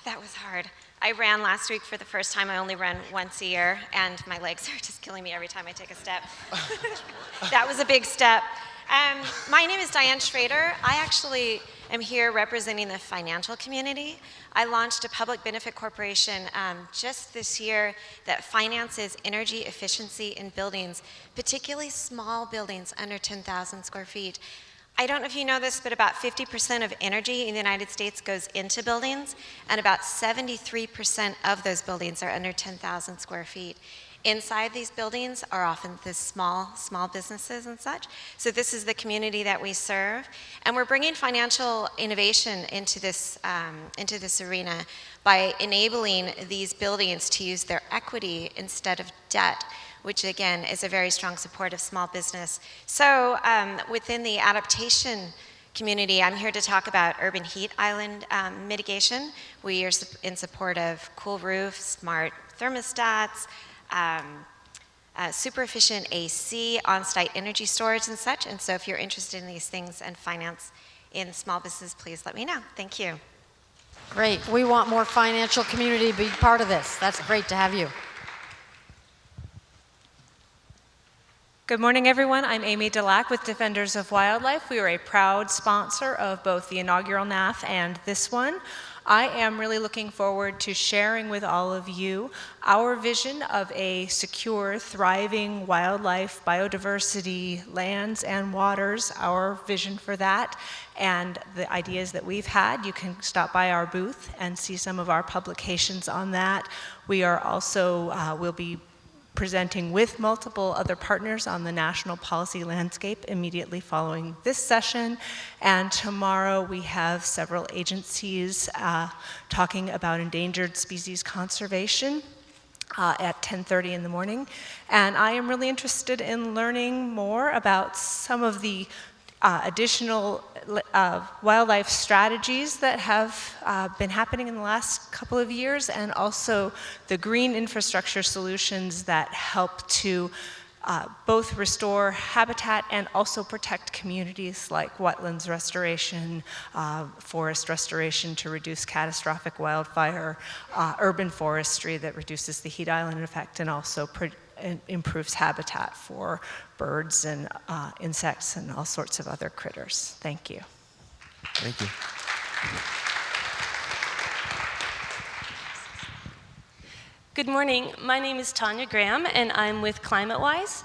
That was hard. I ran last week for the first time. I only run once a year, and my legs are just killing me every time I take a step. That was a big step. My name is Diane Schrader. I actually am here representing the financial community. I launched a public benefit corporation just this year that finances energy efficiency in buildings, particularly small buildings under 10,000 square feet. I don't know if you know this, but about 50% of energy in the United States goes into buildings, and about 73% of those buildings are under 10,000 square feet. Inside these buildings are often the small businesses and such. So this is the community that we serve. And we're bringing financial innovation into this arena by enabling these buildings to use their equity instead of debt, which again is a very strong support of small business. So within the adaptation community, I'm here to talk about urban heat island mitigation. We are in support of cool roofs, smart thermostats, super efficient AC, on-site energy storage and such. And so if you're interested in these things and finance in small business, please let me know. Thank you. Great. We want more financial community to be part of this. That's great to have you. Good morning, everyone. I'm Amy Delac with Defenders of Wildlife. We are a proud sponsor of both the inaugural NAF and this one. I am really looking forward to sharing with all of you our vision of a secure, thriving wildlife, biodiversity, lands and waters, our vision for that, and the ideas that we've had. You can stop by our booth and see some of our publications on that. We are also, we'll be presenting with multiple other partners on the national policy landscape immediately following this session. And tomorrow we have several agencies talking about endangered species conservation at 10:30 in the morning. And I am really interested in learning more about some of the additional wildlife strategies that have been happening in the last couple of years, and also the green infrastructure solutions that help to both restore habitat and also protect communities, like wetlands restoration, forest restoration to reduce catastrophic wildfire, urban forestry that reduces the heat island effect and also improves habitat for birds and insects and all sorts of other critters. Thank you. Thank you. Good morning. My name is Tanya Graham, and I'm with ClimateWise.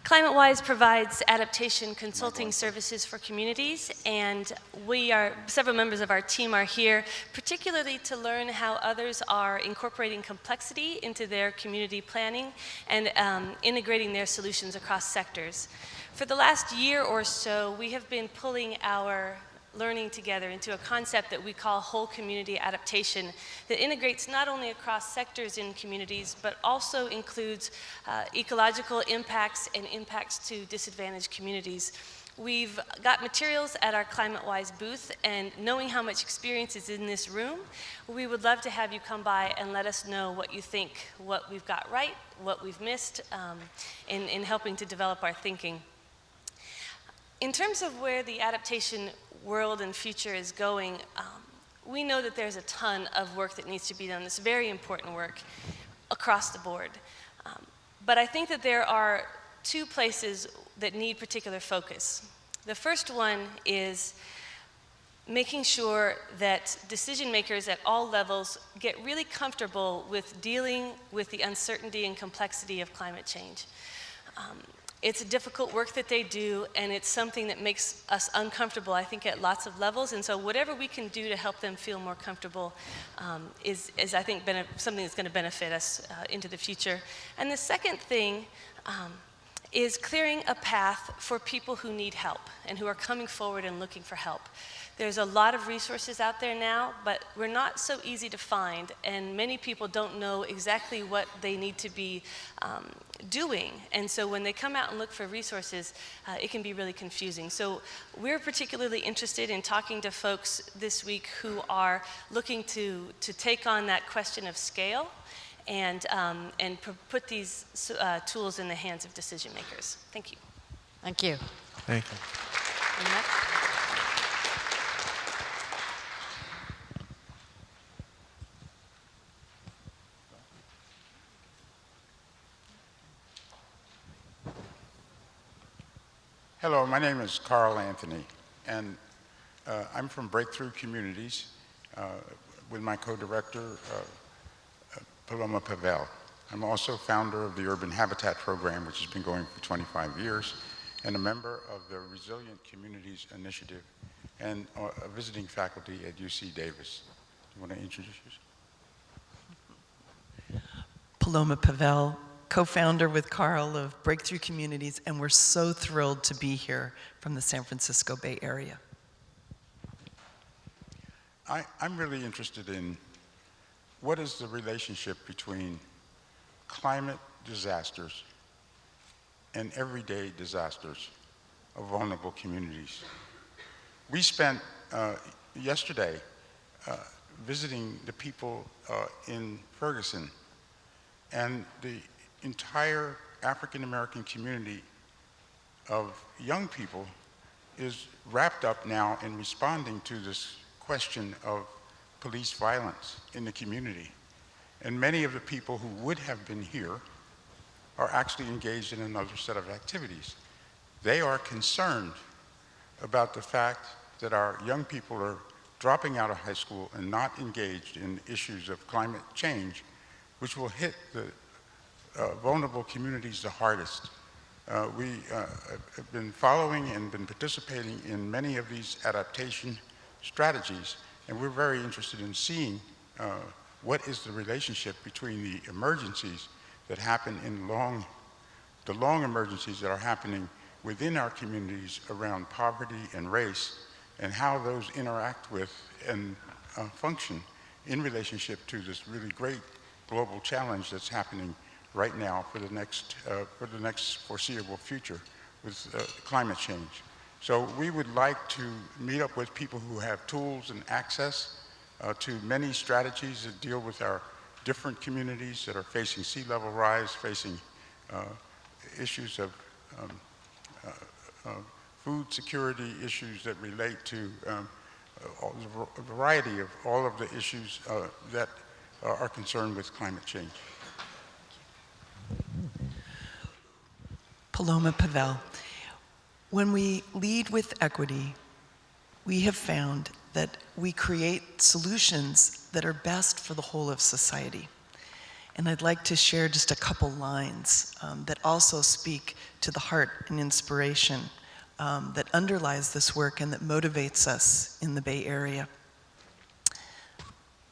ClimateWise provides adaptation consulting services for communities, and several members of our team are here particularly to learn how others are incorporating complexity into their community planning and integrating their solutions across sectors. For the last year or so, we have been pulling our learning together into a concept that we call whole community adaptation that integrates not only across sectors in communities, but also includes ecological impacts and impacts to disadvantaged communities. We've got materials at our ClimateWise booth, and knowing how much experience is in this room, we would love to have you come by and let us know what you think, what we've got right, what we've missed in helping to develop our thinking. In terms of where the adaptation world and future is going, we know that there's a ton of work that needs to be done, this very important work across the board. But I think that there are two places that need particular focus. The first one is making sure that decision makers at all levels get really comfortable with dealing with the uncertainty and complexity of climate change. It's a difficult work that they do, and it's something that makes us uncomfortable, I think, at lots of levels. And so whatever we can do to help them feel more comfortable is I think, something that's going to benefit us into the future. And the second thing is clearing a path for people who need help and who are coming forward and looking for help. There's a lot of resources out there now, but we're not so easy to find, and many people don't know exactly what they need to be doing. And so when they come out and look for resources, it can be really confusing. So we're particularly interested in talking to folks this week who are looking to take on that question of scale and put these tools in the hands of decision makers. Thank you. Thank you. Thank you. Hello, my name is Carl Anthony, and I'm from Breakthrough Communities with my co-director, Paloma Pavel. I'm also founder of the Urban Habitat Program, which has been going for 25 years, and a member of the Resilient Communities Initiative, and a visiting faculty at UC Davis. You want to introduce yourself? Paloma Pavel, co-founder with Carl of Breakthrough Communities, and we're so thrilled to be here from the San Francisco Bay Area. I'm really interested in what is the relationship between climate disasters and everyday disasters of vulnerable communities. We spent yesterday visiting the people in Ferguson, and the entire African American community of young people is wrapped up now in responding to this question of police violence in the community. And many of the people who would have been here are actually engaged in another set of activities. They are concerned about the fact that our young people are dropping out of high school and not engaged in issues of climate change, which will hit the vulnerable communities the hardest. We have been following and been participating in many of these adaptation strategies, and we're very interested in seeing what is the relationship between the emergencies that happen in the long emergencies that are happening within our communities around poverty and race, and how those interact with and function in relationship to this really great global challenge that's happening right now for the next foreseeable future with climate change. So we would like to meet up with people who have tools and access to many strategies that deal with our different communities that are facing sea level rise, facing issues of food security issues that relate to a variety of all of the issues that are concerned with climate change. Paloma Pavel. When we lead with equity, we have found that we create solutions that are best for the whole of society. And I'd like to share just a couple lines that also speak to the heart and inspiration that underlies this work and that motivates us in the Bay Area.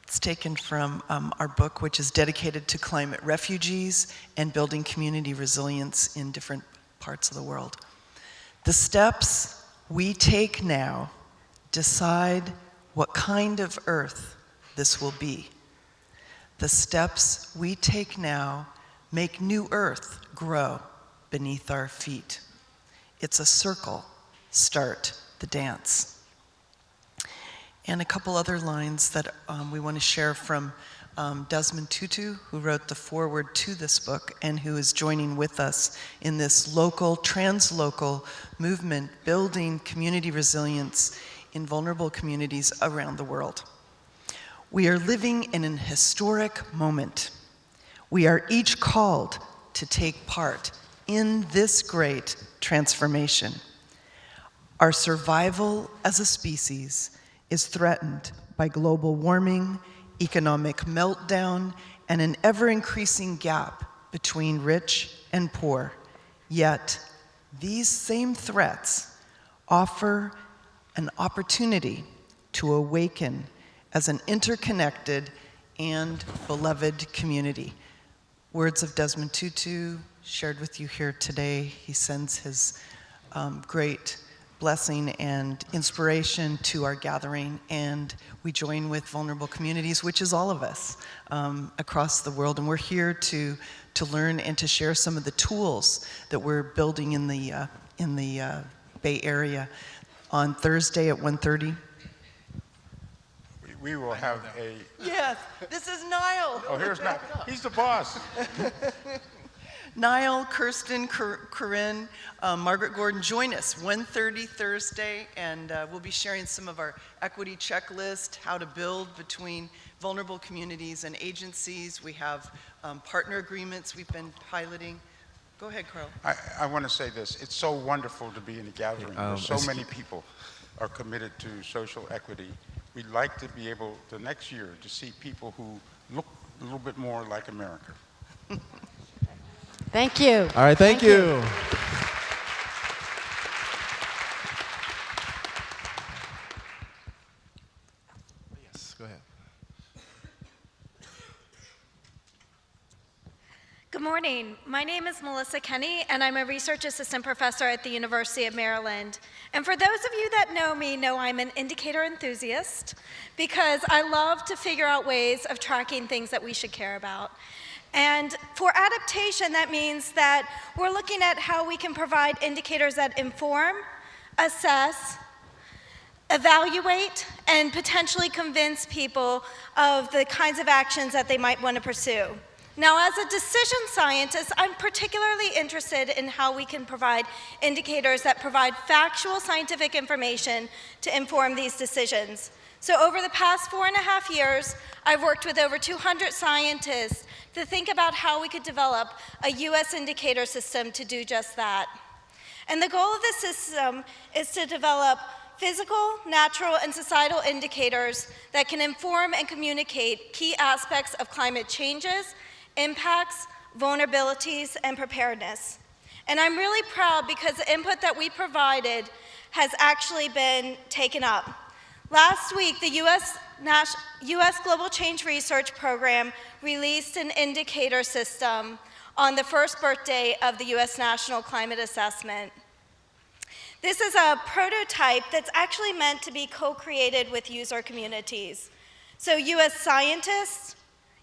It's taken from our book, which is dedicated to climate refugees and building community resilience in different parts of the world. The steps we take now Decide what kind of earth this will be. The steps we take now make new earth grow beneath our feet. It's a circle. Start the dance. And a couple other lines that we want to share from Desmond Tutu, who wrote the foreword to this book and who is joining with us in this local, translocal movement, building community resilience in vulnerable communities around the world. We are living in an historic moment. We are each called to take part in this great transformation. Our survival as a species is threatened by global warming, economic meltdown, and an ever-increasing gap between rich and poor. Yet, these same threats offer an opportunity to awaken as an interconnected and beloved community. Words of Desmond Tutu shared with you here today. He sends his great blessing and inspiration to our gathering, and we join with vulnerable communities, which is all of us across the world, and we're here to learn and to share some of the tools that we're building in the Bay Area. On Thursday at 1:30. We will have a... Yes, this is Niall. Oh, here's Niall. He's the boss. Niall, Kirsten, Corinne, Margaret Gordon, join us 1:30 Thursday, and we'll be sharing some of our equity checklist, how to build between vulnerable communities and agencies. We have partner agreements we've been piloting. Go ahead, Carl. I want to say this. It's so wonderful to be in a gathering where so many people are committed to social equity. We'd like to be able, the next year, to see people who look a little bit more like America. Thank you. All right, thank you. Yes, go ahead. Good morning. My name is Melissa Kenny, and I'm a research assistant professor at the University of Maryland. And for those of you that know me, know I'm an indicator enthusiast because I love to figure out ways of tracking things that we should care about. And for adaptation, that means that we're looking at how we can provide indicators that inform, assess, evaluate, and potentially convince people of the kinds of actions that they might want to pursue. Now, as a decision scientist, I'm particularly interested in how we can provide indicators that provide factual scientific information to inform these decisions. So over the past 4.5 years, I've worked with over 200 scientists to think about how we could develop a US indicator system to do just that. And the goal of this system is to develop physical, natural, and societal indicators that can inform and communicate key aspects of climate changes, impacts, vulnerabilities, and preparedness. And I'm really proud because the input that we provided has actually been taken up. Last week, the US Global Change Research Program released an indicator system on the first birthday of the US National Climate Assessment. This is a prototype that's actually meant to be co-created with user communities. So US scientists,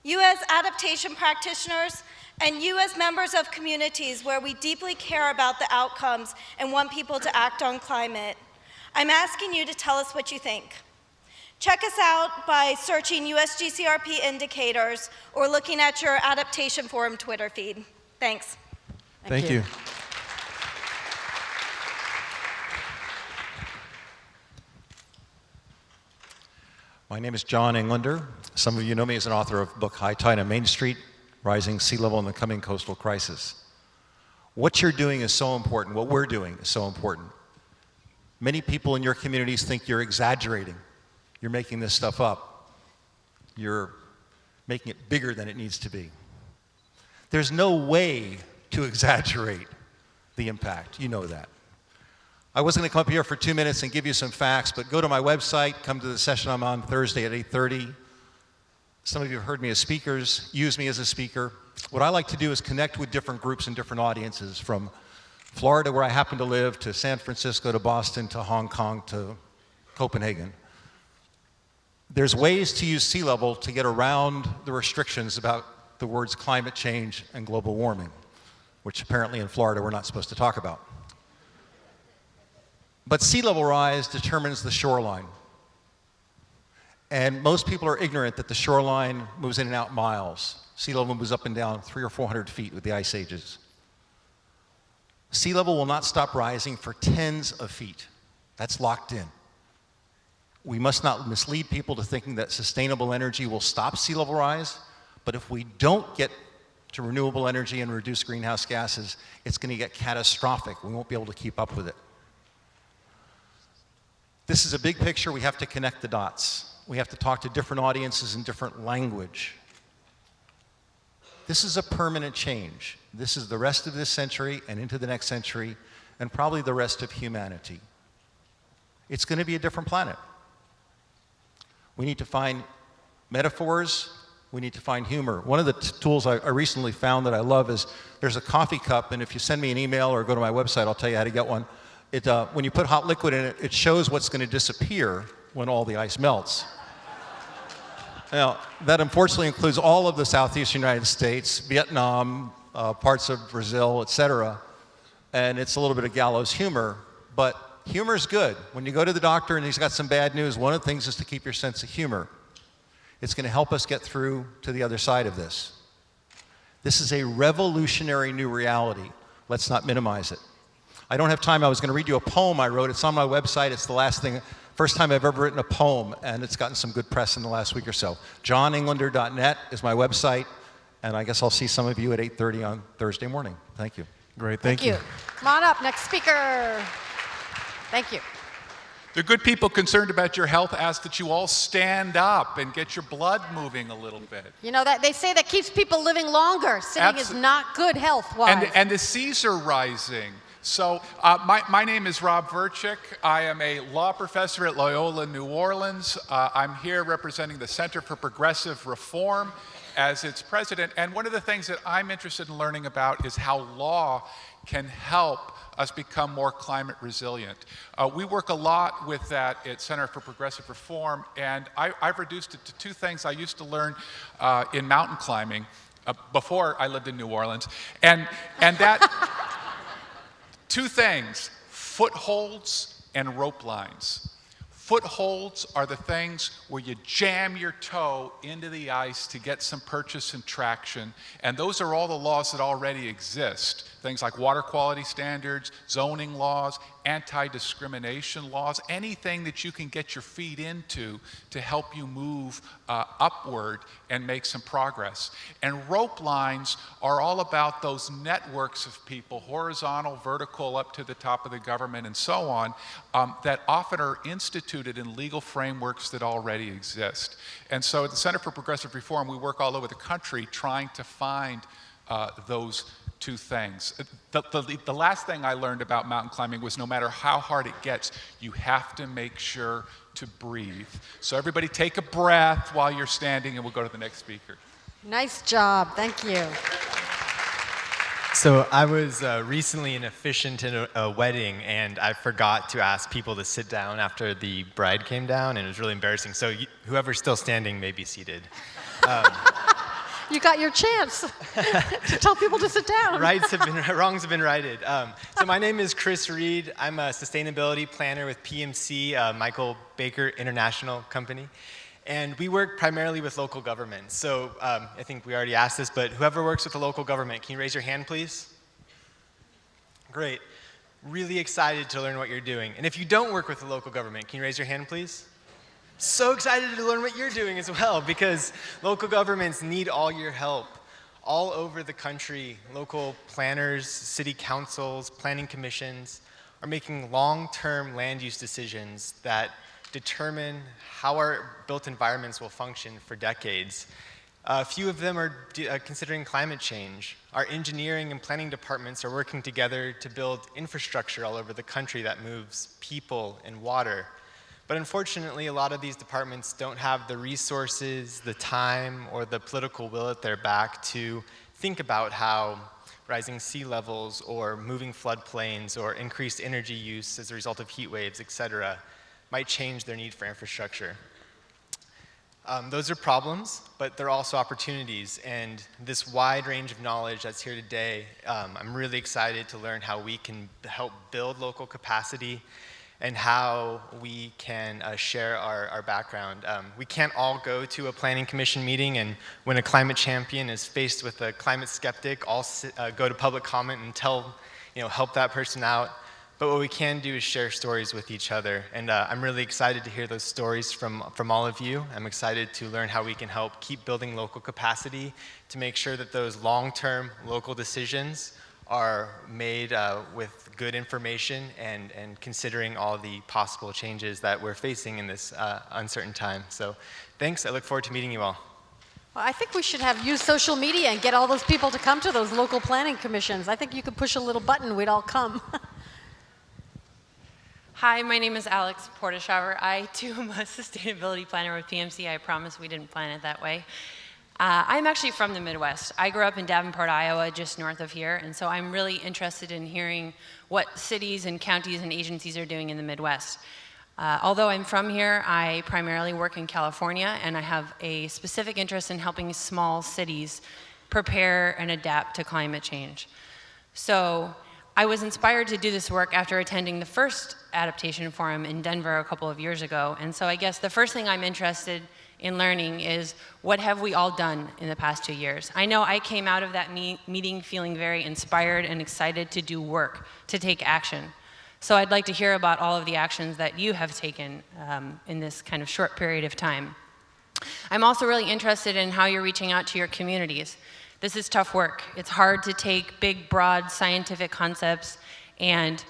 US adaptation practitioners, and US members of communities where we deeply care about the outcomes and want people to act on climate. I'm asking you to tell us what you think. Check us out by searching USGCRP indicators or looking at your Adaptation Forum Twitter feed. Thanks. Thank you. My name is John Englander. Some of you know me as an author of the book High Tide on Main Street, Rising Sea Level and the Coming Coastal Crisis. What you're doing is so important. What we're doing is so important. Many people in your communities think you're exaggerating. You're making this stuff up. You're making it bigger than it needs to be. There's no way to exaggerate the impact. You know that. I was going to come up here for 2 minutes and give you some facts, but go to my website, come to the session I'm on Thursday at 8:30. Some of you have heard me as speakers, use me as a speaker. What I like to do is connect with different groups and different audiences, from Florida, where I happen to live, to San Francisco, to Boston, to Hong Kong, to Copenhagen. There's ways to use sea level to get around the restrictions about the words climate change and global warming, which apparently in Florida we're not supposed to talk about. But sea level rise determines the shoreline. And most people are ignorant that the shoreline moves in and out miles. Sea level moves up and down 300 or 400 feet with the ice ages. Sea level will not stop rising for tens of feet. That's locked in. We must not mislead people to thinking that sustainable energy will stop sea level rise, but if we don't get to renewable energy and reduce greenhouse gases, it's going to get catastrophic. We won't be able to keep up with it. This is a big picture. We have to connect the dots. We have to talk to different audiences in different language. This is a permanent change. This is the rest of this century and into the next century, and probably the rest of humanity. It's going to be a different planet. We need to find metaphors. We need to find humor. One of the tools I recently found that I love is there's a coffee cup, and if you send me an email or go to my website, I'll tell you how to get one. When you put hot liquid in it, it shows what's going to disappear when all the ice melts. Now, that unfortunately includes all of the southeastern United States, Vietnam, parts of Brazil, etc. And it's a little bit of gallows humor, but humor is good. When you go to the doctor and he's got some bad news, one of the things is to keep your sense of humor. It's going to help us get through to the other side of this. This is a revolutionary new reality. Let's not minimize it. I don't have time. I was going to read you a poem I wrote. It's on my website. It's the first time I've ever written a poem, and it's gotten some good press in the last week or so. johnenglander.net is my website, and I guess I'll see some of you at 8:30 on Thursday morning. Thank you. Great, thank you. Come on up, next speaker. Thank you. The good people concerned about your health ask that you all stand up and get your blood moving a little bit. You know, that they say that keeps people living longer. Sitting is not good health-wise. And the seas are rising. So my name is Rob Verchik. I am a law professor at Loyola New Orleans. I'm here representing the Center for Progressive Reform as its president. And one of the things that I'm interested in learning about is how law can help us become more climate resilient. We work a lot with that at Center for Progressive Reform, and I've reduced it to two things I used to learn in mountain climbing before I lived in New Orleans. And that... Two things, footholds and rope lines. Footholds are the things where you jam your toe into the ice to get some purchase and traction, and those are all the laws that already exist. Things like water quality standards, zoning laws, anti-discrimination laws, anything that you can get your feet into to help you move upward and make some progress. And rope lines are all about those networks of people, horizontal, vertical, up to the top of the government and so on, that often are instituted in legal frameworks that already exist. And so at the Center for Progressive Reform, we work all over the country trying to find those two things. The last thing I learned about mountain climbing was no matter how hard it gets, you have to make sure to breathe. So everybody take a breath while you're standing, and we'll go to the next speaker. Nice job, thank you. So I was recently an officiant in a wedding, and I forgot to ask people to sit down after the bride came down, and it was really embarrassing. So whoever's still standing may be seated. You got your chance to tell people to sit down. Wrongs have been righted. So my name is Chris Reed. I'm a sustainability planner with PMC, Michael Baker International Company. And we work primarily with local governments. So I think we already asked this, but whoever works with a local government, can you raise your hand, please? Great. Really excited to learn what you're doing. And if you don't work with a local government, can you raise your hand, please? So excited to learn what you're doing as well, because local governments need all your help. All over the country, local planners, city councils, planning commissions are making long-term land use decisions that determine how our built environments will function for decades. A few of them are considering climate change. Our engineering and planning departments are working together to build infrastructure all over the country that moves people and water. But unfortunately, a lot of these departments don't have the resources, the time, or the political will at their back to think about how rising sea levels or moving floodplains or increased energy use as a result of heat waves, etc., might change their need for infrastructure. Those are problems, but they're also opportunities. And this wide range of knowledge that's here today, I'm really excited to learn how we can help build local capacity and how we can share our background. We can't all go to a planning commission meeting, and when a climate champion is faced with a climate skeptic, all go to public comment and help that person out. But what we can do is share stories with each other, and I'm really excited to hear those stories from all of you. I'm excited to learn how we can help keep building local capacity to make sure that those long-term local decisions are made with good information and considering all the possible changes that we're facing in this uncertain time. So thanks, I look forward to meeting you all. Well, I think we should use social media and get all those people to come to those local planning commissions. I think you could push a little button, we'd all come. Hi, my name is Alex Portashower. I too am a sustainability planner with PMC. I promise we didn't plan it that way. I'm actually from the Midwest. I grew up in Davenport, Iowa, just north of here, and so I'm really interested in hearing what cities and counties and agencies are doing in the Midwest. Although I'm from here, I primarily work in California, and I have a specific interest in helping small cities prepare and adapt to climate change. So I was inspired to do this work after attending the first Adaptation Forum in Denver a couple of years ago. And so I guess the first thing I'm interested in learning is, what have we all done in the past 2 years? I know I came out of that meeting feeling very inspired and excited to do work, to take action. So I'd like to hear about all of the actions that you have taken in this kind of short period of time. I'm also really interested in how you're reaching out to your communities. This is tough work. It's hard to take big, broad scientific concepts and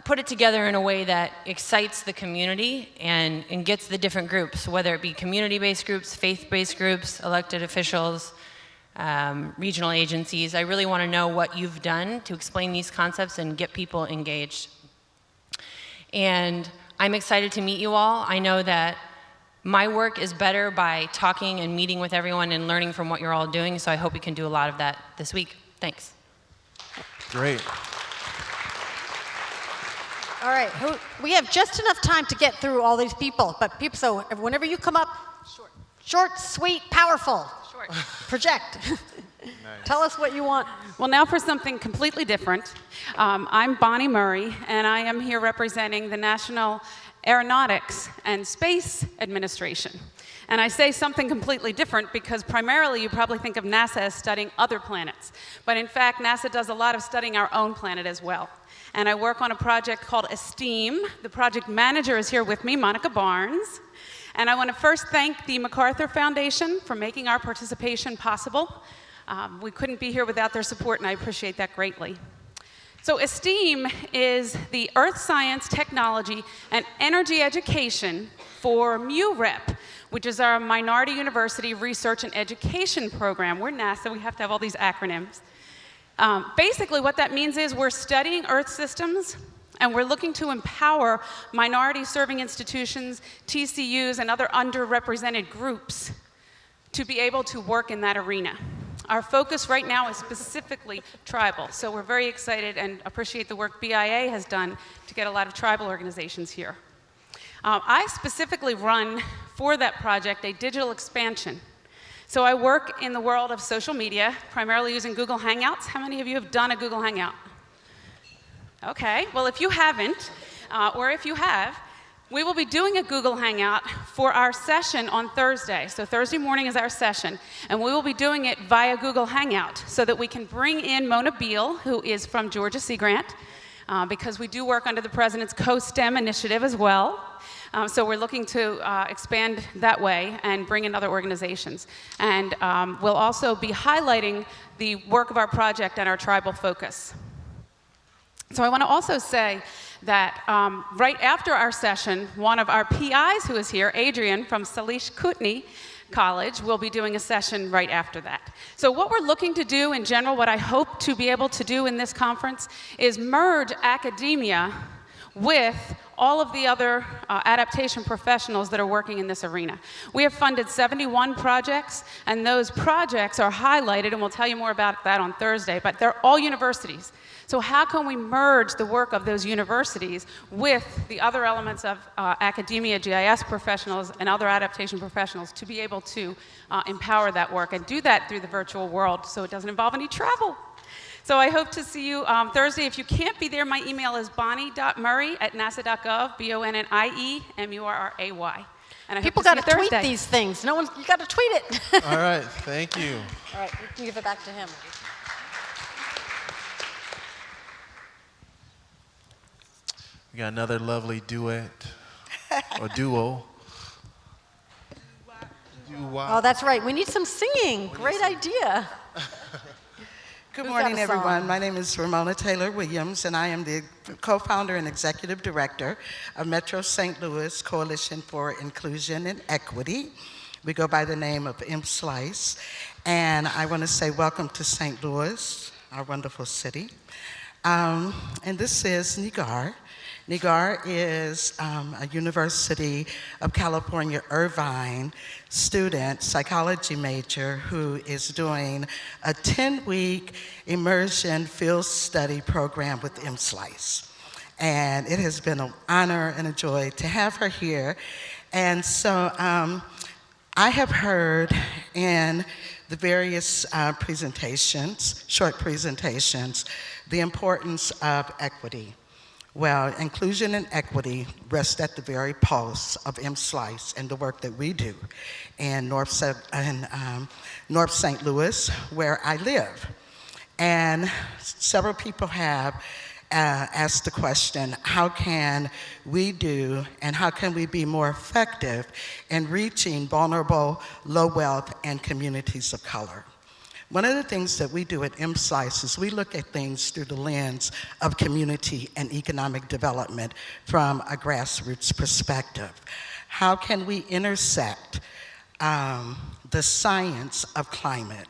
put it together in a way that excites the community and gets the different groups, whether it be community-based groups, faith-based groups, elected officials, regional agencies. I really want to know what you've done to explain these concepts and get people engaged. And I'm excited to meet you all. I know that my work is better by talking and meeting with everyone and learning from what you're all doing, so I hope we can do a lot of that this week. Thanks. Great. All right, we have just enough time to get through all these people, so whenever you come up, short, sweet, powerful. Short. Project. Nice. Tell us what you want. Well, now for something completely different. I'm Bonnie Murray, and I am here representing the National Aeronautics and Space Administration. And I say something completely different because primarily you probably think of NASA as studying other planets. But in fact, NASA does a lot of studying our own planet as well. And I work on a project called ESTEAM. The project manager is here with me, Monica Barnes. And I want to first thank the MacArthur Foundation for making our participation possible. We couldn't be here without their support, and I appreciate that greatly. So ESTEAM is the Earth Science, Technology, and Energy Education for MUREP, which is our Minority University Research and Education Program. We're NASA, we have to have all these acronyms. Basically what that means is we're studying Earth systems, and we're looking to empower minority-serving institutions, TCUs, and other underrepresented groups to be able to work in that arena. Our focus right now is specifically tribal, so we're very excited and appreciate the work BIA has done to get a lot of tribal organizations here. I specifically run for that project a digital expansion. So I work in the world of social media, primarily using Google Hangouts. How many of you have done a Google Hangout? Okay, well if you haven't, or if you have, we will be doing a Google Hangout for our session on Thursday. So Thursday morning is our session, and we will be doing it via Google Hangout so that we can bring in Mona Beal, who is from Georgia Sea Grant, because we do work under the President's Co-STEM initiative as well. So we're looking to expand that way and bring in other organizations. And we'll also be highlighting the work of our project and our tribal focus. So I want to also say that right after our session, one of our PIs who is here, Adrian from Salish Kootenai College, will be doing a session right after that. So what we're looking to do in general, what I hope to be able to do in this conference, is merge academia with all of the other adaptation professionals that are working in this arena. We have funded 71 projects, and those projects are highlighted, and we'll tell you more about that on Thursday, but they're all universities. So how can we merge the work of those universities with the other elements of academia, GIS professionals, and other adaptation professionals to be able to empower that work and do that through the virtual world so it doesn't involve any travel? So I hope to see you Thursday. If you can't be there, my email is bonnie.murray@nasa.gov, BONNIEMURRAY. And I People got got to tweet these things. No one, you got to tweet it. All right, thank you. All right, we can give it back to him. We got another lovely duet or duo. Oh, that's right. We need some singing. Great idea. Good Who's got morning, a song? everyone. My name is Ramona Taylor Williams, and I am the co-founder and executive director of Metro St. Louis Coalition for Inclusion and Equity. We go by the name of MSlice, and I want to say welcome to St. Louis, our wonderful city. And this is Nigar. Nigar is a University of California, Irvine student, psychology major, who is doing a 10-week immersion field study program with MSlice. And it has been an honor and a joy to have her here. And so I have heard in the various presentations, short presentations, the importance of equity. Well, inclusion and equity rest at the very pulse of MSlice and the work that we do in North St. Louis, where I live. And several people have asked the question, how can we do and how can we be more effective in reaching vulnerable, low wealth, and communities of color? One of the things that we do at MSlice is we look at things through the lens of community and economic development from a grassroots perspective. How can we intersect the science of climate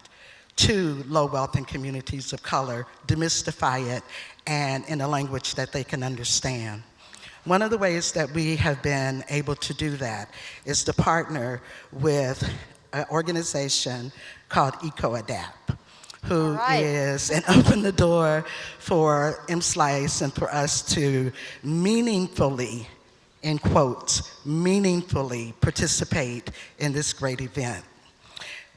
to low wealth and communities of color, demystify it, and in a language that they can understand? One of the ways that we have been able to do that is to partner with an organization called EcoAdapt, who is and open the door for MSlice and for us to meaningfully, in quotes, meaningfully participate in this great event.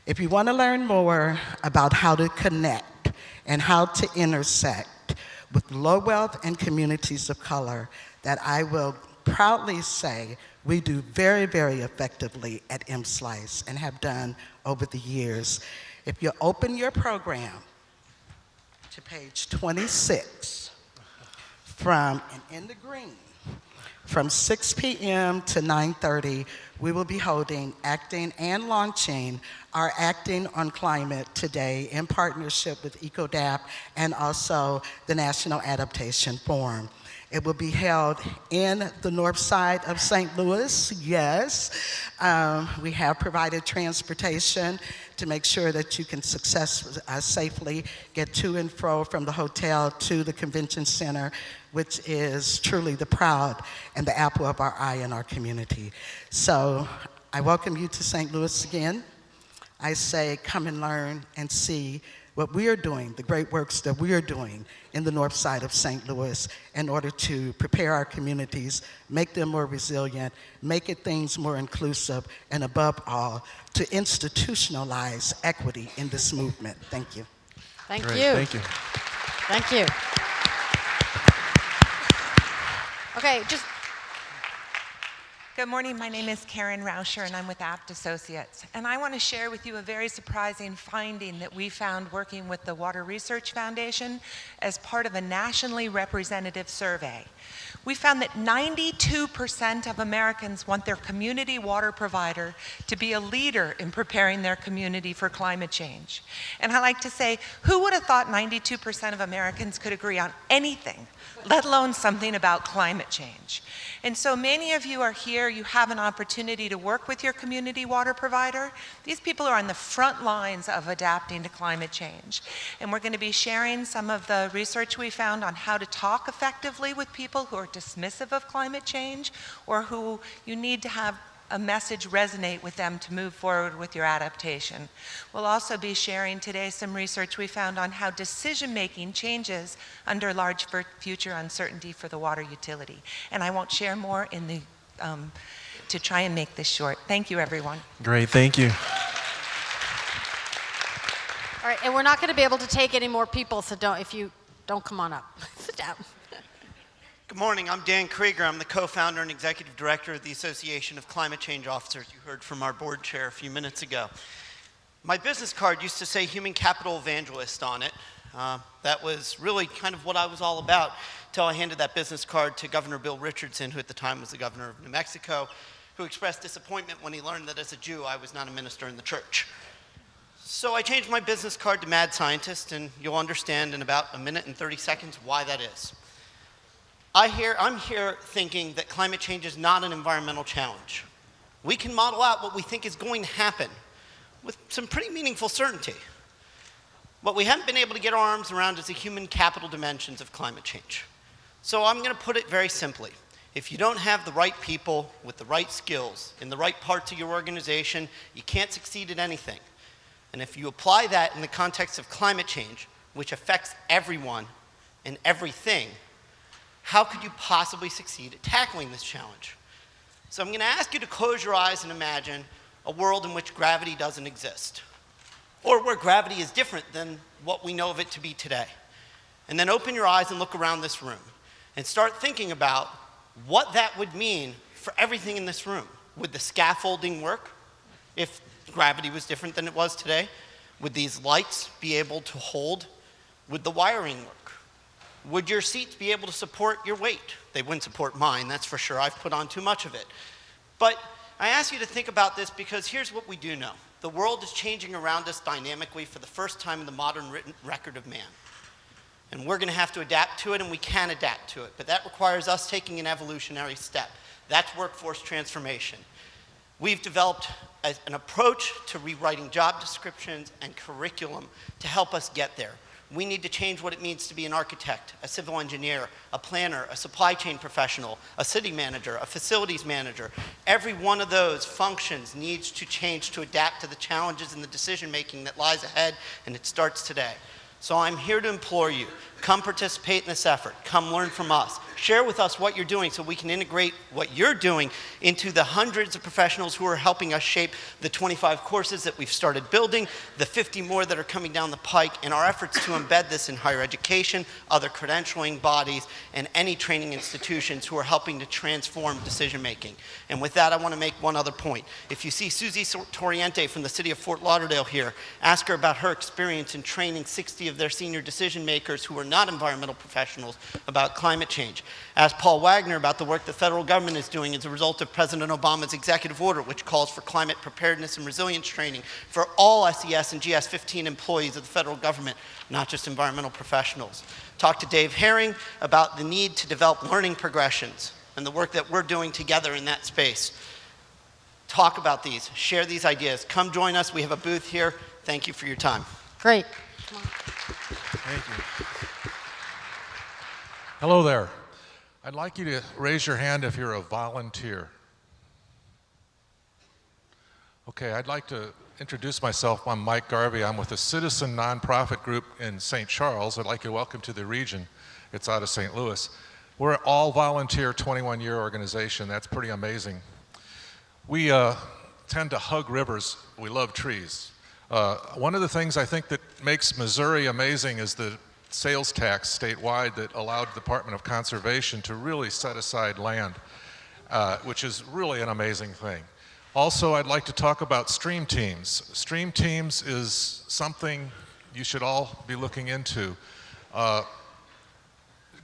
If you want to learn more about how to connect and how to intersect with low wealth and communities of color, that I will proudly say we do very, very effectively at MSlice and have done over the years. If you open your program to page 26, and in the green, from 6 p.m. to 9:30, we will be holding, acting, and launching our Acting on Climate today in partnership with EcoAdapt and also the National Adaptation Forum. It will be held in the north side of St. Louis, yes. We have provided transportation to make sure that you can safely get to and fro from the hotel to the convention center, which is truly the proud and the apple of our eye in our community. So I welcome you to St. Louis again. I say come and learn and see what we are doing, the great works that we are doing in the north side of St. Louis in order to prepare our communities, make them more resilient, make things more inclusive, and above all, to institutionalize equity in this movement. Thank you. Thank Great, you. thank you. Thank you. Okay, just Good morning, my name is Karen Rauscher and I'm with Apt Associates. And I want to share with you a very surprising finding that we found working with the Water Research Foundation as part of a nationally representative survey. We found that 92% of Americans want their community water provider to be a leader in preparing their community for climate change. And I like to say, who would have thought 92% of Americans could agree on anything, let alone something about climate change? And so many of you are here, you have an opportunity to work with your community water provider. These people are on the front lines of adapting to climate change. And we're going to be sharing some of the research we found on how to talk effectively with people who are dismissive of climate change or who you need to have a message resonate with them to move forward with your adaptation. We'll also be sharing today some research we found on how decision-making changes under large future uncertainty for the water utility. And I won't share more in the, to try and make this short. Thank you, everyone. Great, thank you. All right, and we're not going to be able to take any more people, so if you don't come on up. Sit down. Good morning, I'm Dan Krieger. I'm the co-founder and executive director of the Association of Climate Change Officers. You heard from our board chair a few minutes ago. My business card used to say Human Capital Evangelist on it. That was really kind of what I was all about until I handed that business card to Governor Bill Richardson, who at the time was the governor of New Mexico, who expressed disappointment when he learned that as a Jew I was not a minister in the church. So I changed my business card to Mad Scientist, and you'll understand in about a minute and 30 seconds why that is. I'm here thinking that climate change is not an environmental challenge. We can model out what we think is going to happen with some pretty meaningful certainty. What we haven't been able to get our arms around is the human capital dimensions of climate change. So I'm going to put it very simply. If you don't have the right people with the right skills in the right parts of your organization, you can't succeed at anything. And if you apply that in the context of climate change, which affects everyone and everything, how could you possibly succeed at tackling this challenge? So I'm going to ask you to close your eyes and imagine a world in which gravity doesn't exist, or where gravity is different than what we know of it to be today. And then open your eyes and look around this room and start thinking about what that would mean for everything in this room. Would the scaffolding work if gravity was different than it was today? Would these lights be able to hold? Would the wiring work? Would your seats be able to support your weight? They wouldn't support mine, that's for sure. I've put on too much of it. But I ask you to think about this because here's what we do know. The world is changing around us dynamically for the first time in the modern written record of man. And we're going to have to adapt to it, and we can adapt to it. But that requires us taking an evolutionary step. That's workforce transformation. We've developed an approach to rewriting job descriptions and curriculum to help us get there. We need to change what it means to be an architect, a civil engineer, a planner, a supply chain professional, a city manager, a facilities manager. Every one of those functions needs to change to adapt to the challenges and the decision making that lies ahead, and it starts today. So I'm here to implore you, come participate in this effort, come learn from us, share with us what you're doing so we can integrate what you're doing into the hundreds of professionals who are helping us shape the 25 courses that we've started building, the 50 more that are coming down the pike, in our efforts to embed this in higher education, other credentialing bodies, and any training institutions who are helping to transform decision making. And with that, I want to make one other point. If you see Susie Toriente from the city of Fort Lauderdale here, ask her about her experience in training 60 of their senior decision makers who are not environmental professionals about climate change. Ask Paul Wagner about the work the federal government is doing as a result of President Obama's executive order, which calls for climate preparedness and resilience training for all SES and GS-15 employees of the federal government, not just environmental professionals. Talk to Dave Herring about the need to develop learning progressions and the work that we're doing together in that space. Talk about these, share these ideas. Come join us. We have a booth here. Thank you for your time. Great. Thank you. Hello there. I'd like you to raise your hand if you're a volunteer. Okay, I'd like to introduce myself. I'm Mike Garvey. I'm with a citizen nonprofit group in St. Charles. I'd like you to welcome to the region. It's out of St. Louis. We're an all-volunteer 21-year organization. That's pretty amazing. We tend to hug rivers. We love trees. One of the things I think that makes Missouri amazing is the sales tax statewide that allowed the Department of Conservation to really set aside land, which is really an amazing thing. Also, I'd like to talk about stream teams. Stream teams is something you should all be looking into.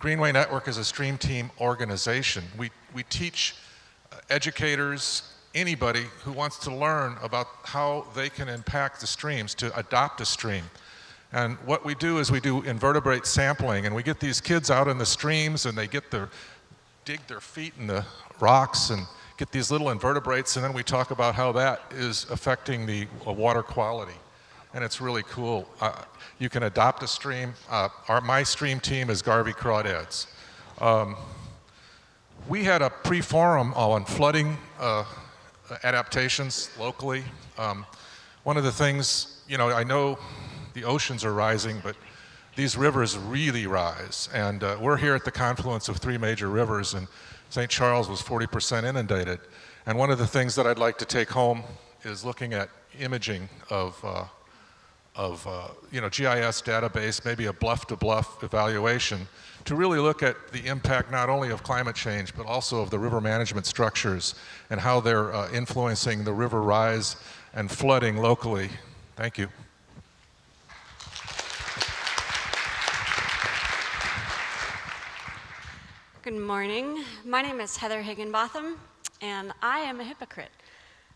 Greenway Network is a stream team organization. We teach educators, anybody who wants to learn about how they can impact the streams to adopt a stream. And what we do is we do invertebrate sampling, and we get these kids out in the streams and they dig their feet in the rocks and get these little invertebrates, and then we talk about how that is affecting the water quality. And it's really cool. You can adopt a stream. My stream team is Garvey Crawdads. We had a pre-forum on flooding adaptations locally. One of the things, I know the oceans are rising, but these rivers really rise. And we're here at the confluence of 3 major rivers, and St. Charles was 40% inundated. And one of the things that I'd like to take home is looking at imaging of GIS database, maybe a bluff-to-bluff evaluation, to really look at the impact not only of climate change, but also of the river management structures and how they're influencing the river rise and flooding locally. Thank you. Good morning. My name is Heather Higginbotham, and I am a hypocrite,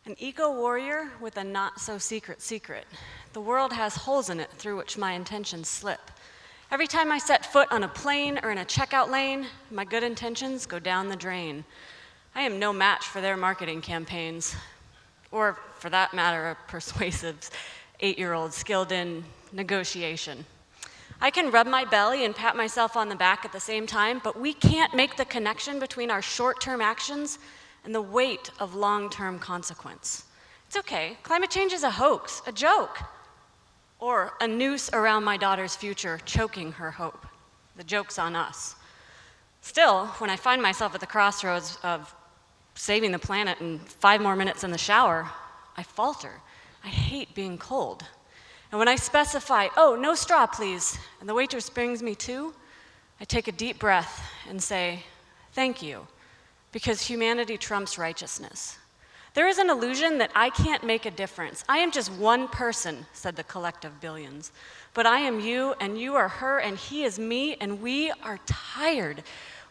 an eco-warrior with a not-so-secret secret. The world has holes in it through which my intentions slip. Every time I set foot on a plane or in a checkout lane, my good intentions go down the drain. I am no match for their marketing campaigns, or for that matter, a persuasive 8-year-old skilled in negotiation. I can rub my belly and pat myself on the back at the same time, but we can't make the connection between our short-term actions and the weight of long-term consequence. It's okay. Climate change is a hoax, a joke, or a noose around my daughter's future, choking her hope. The joke's on us. Still, when I find myself at the crossroads of saving the planet and 5 more minutes in the shower, I falter. I hate being cold. And when I specify, "Oh, no straw, please," and the waitress brings me 2, I take a deep breath and say, "Thank you," because humanity trumps righteousness. There is an illusion that I can't make a difference. I am just one person, said the collective billions. But I am you, and you are her, and he is me, and we are tired.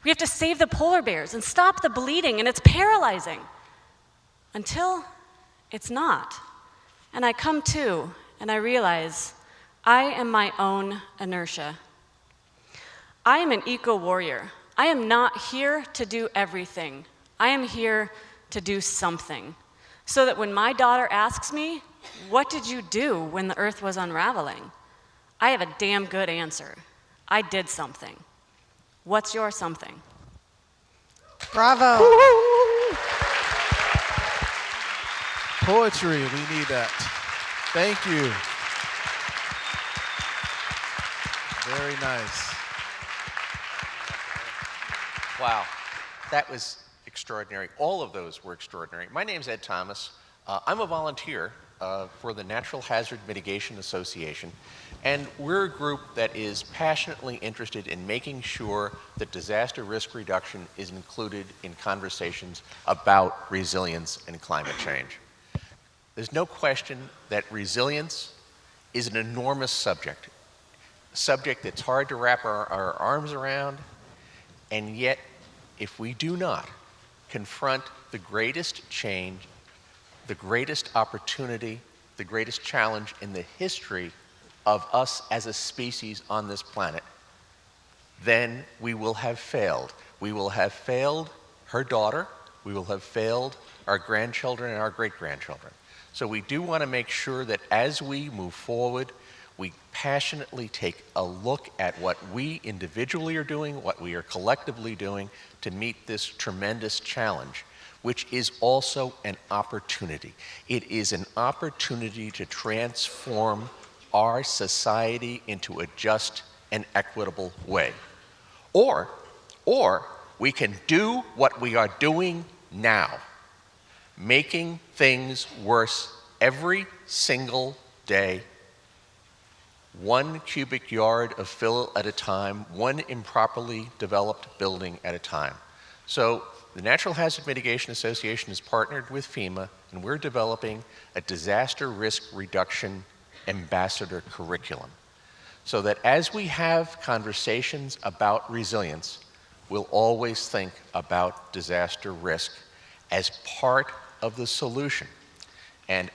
We have to save the polar bears and stop the bleeding, and it's paralyzing. Until it's not. And I come to, and I realize I am my own inertia. I am an eco-warrior. I am not here to do everything. I am here to do something. So that when my daughter asks me, "What did you do when the earth was unraveling?" I have a damn good answer. I did something. What's your something? Bravo. Poetry, we need that. Thank you. Very nice. Wow, that was extraordinary. All of those were extraordinary. My name's Ed Thomas. I'm a volunteer for the Natural Hazard Mitigation Association, and we're a group that is passionately interested in making sure that disaster risk reduction is included in conversations about resilience and climate change. There's no question that resilience is an enormous subject, a subject that's hard to wrap our arms around, and yet if we do not confront the greatest change, the greatest opportunity, the greatest challenge in the history of us as a species on this planet, then we will have failed. We will have failed her daughter, we will have failed our grandchildren and our great-grandchildren. So we do want to make sure that as we move forward, we passionately take a look at what we individually are doing, what we are collectively doing to meet this tremendous challenge, which is also an opportunity. It is an opportunity to transform our society into a just and equitable way. Or we can do what we are doing now, making things worse every single day, 1 cubic yard of fill at a time, 1 improperly developed building at a time. So the Natural Hazard Mitigation Association has partnered with FEMA, and we're developing a disaster risk reduction ambassador curriculum, so that as we have conversations about resilience, we'll always think about disaster risk as part of the solution. And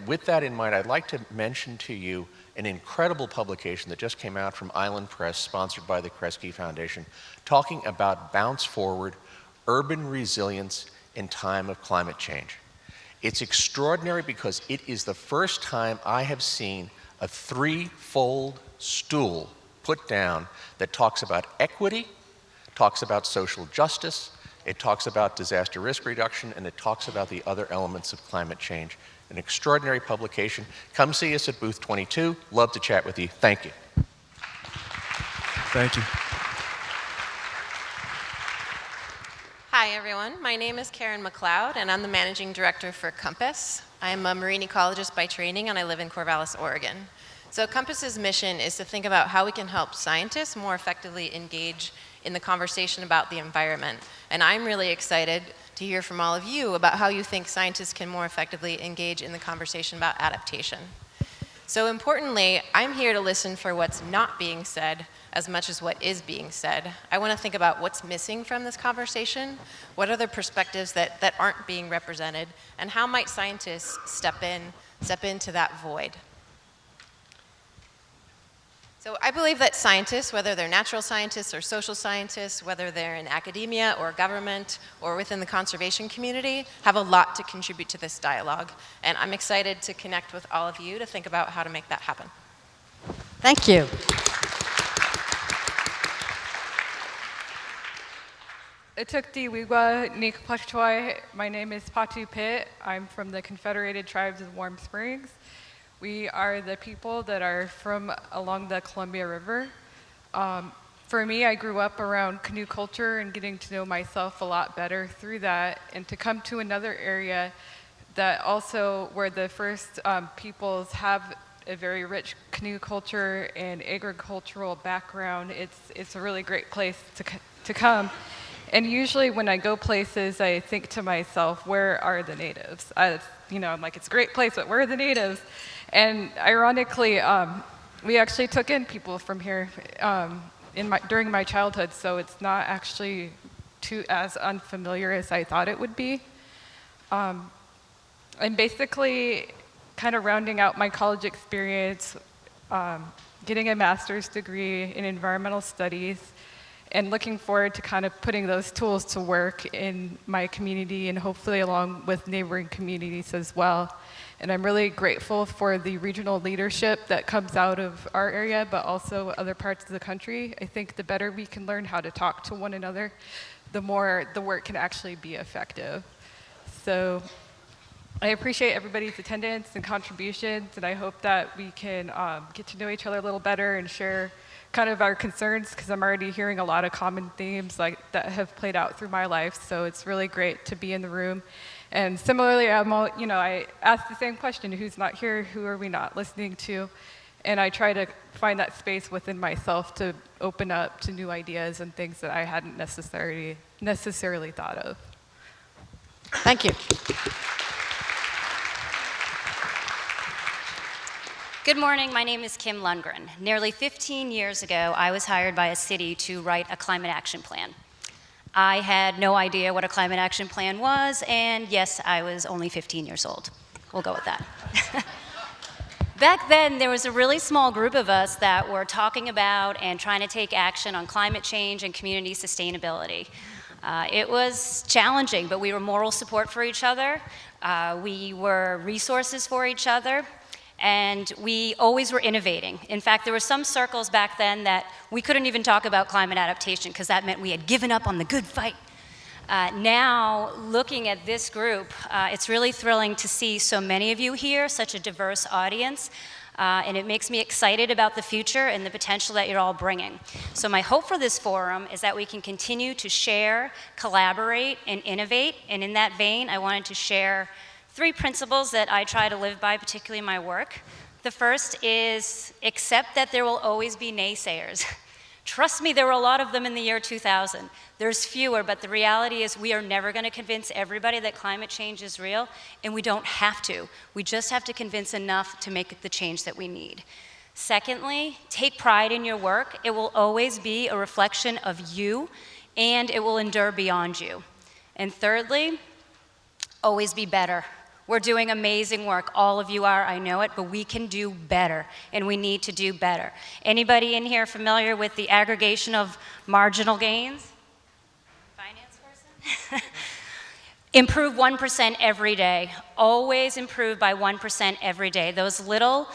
with that in mind, I'd like to mention to you an incredible publication that just came out from Island Press, sponsored by the Kresge Foundation, talking about Bounce Forward, Urban Resilience in Time of Climate Change. It's extraordinary because it is the first time I have seen a 3-fold stool put down that talks about equity, talks about social justice, It talks about disaster risk reduction, and it talks about the other elements of climate change. An extraordinary publication. Come see us at booth 22. Love to chat with you. Thank you. Thank you. Hi, everyone. My name is Karen McLeod, and I'm the managing director for Compass. I'm a marine ecologist by training, and I live in Corvallis, Oregon. So Compass's mission is to think about how we can help scientists more effectively engage in the conversation about the environment. And I'm really excited to hear from all of you about how you think scientists can more effectively engage in the conversation about adaptation. So importantly, I'm here to listen for what's not being said as much as what is being said. I want to think about what's missing from this conversation, what are the perspectives that aren't being represented, and how might scientists step into that void. So I believe that scientists, whether they're natural scientists or social scientists, whether they're in academia or government or within the conservation community, have a lot to contribute to this dialogue. And I'm excited to connect with all of you to think about how to make that happen. Thank you. Itukti-Wigwa Nikpashtoi. My name is Patu Pit. I'm from the Confederated Tribes of Warm Springs. We are the people that are from along the Columbia River. For me, I grew up around canoe culture and getting to know myself a lot better through that, and to come to another area that also where the first peoples have a very rich canoe culture and agricultural background. It's a really great place to come. And usually when I go places, I think to myself, where are the natives? I'm like, it's a great place, but where are the natives? And ironically, we actually took in people from here during my childhood, so it's not actually as unfamiliar as I thought it would be. I'm basically kind of rounding out my college experience, getting a master's degree in environmental studies, and looking forward to kind of putting those tools to work in my community and hopefully along with neighboring communities as well. And I'm really grateful for the regional leadership that comes out of our area, but also other parts of the country. I think the better we can learn how to talk to one another, the more the work can actually be effective. So I appreciate everybody's attendance and contributions, and I hope that we can get to know each other a little better and share kind of our concerns, because I'm already hearing a lot of common themes that have played out through my life. So it's really great to be in the room. And similarly, I ask the same question: who's not here? Who are we not listening to? And I try to find that space within myself to open up to new ideas and things that I hadn't necessarily thought of. Thank you. Good morning, my name is Kim Lundgren. Nearly 15 years ago, I was hired by a city to write a climate action plan. I had no idea what a climate action plan was, and yes, I was only 15 years old. We'll go with that. Back then, there was a really small group of us that were talking about and trying to take action on climate change and community sustainability. It was challenging, but we were moral support for each other. We were resources for each other. And we always were innovating. In fact, there were some circles back then that we couldn't even talk about climate adaptation because that meant we had given up on the good fight. Now, looking at this group, it's really thrilling to see so many of you here, such a diverse audience, and it makes me excited about the future and the potential that you're all bringing. So my hope for this forum is that we can continue to share, collaborate, and innovate, and in that vein, I wanted to share 3 principles that I try to live by, particularly in my work. The first is accept that there will always be naysayers. Trust me, there were a lot of them in the year 2000. There's fewer, but the reality is we are never going to convince everybody that climate change is real, and we don't have to. We just have to convince enough to make the change that we need. Secondly, take pride in your work. It will always be a reflection of you, and it will endure beyond you. And thirdly, always be better. We're doing amazing work. All of you are, I know it, but we can do better, and we need to do better. Anybody in here familiar with the aggregation of marginal gains? Finance person? Improve 1% every day. Always improve by 1% every day. Those little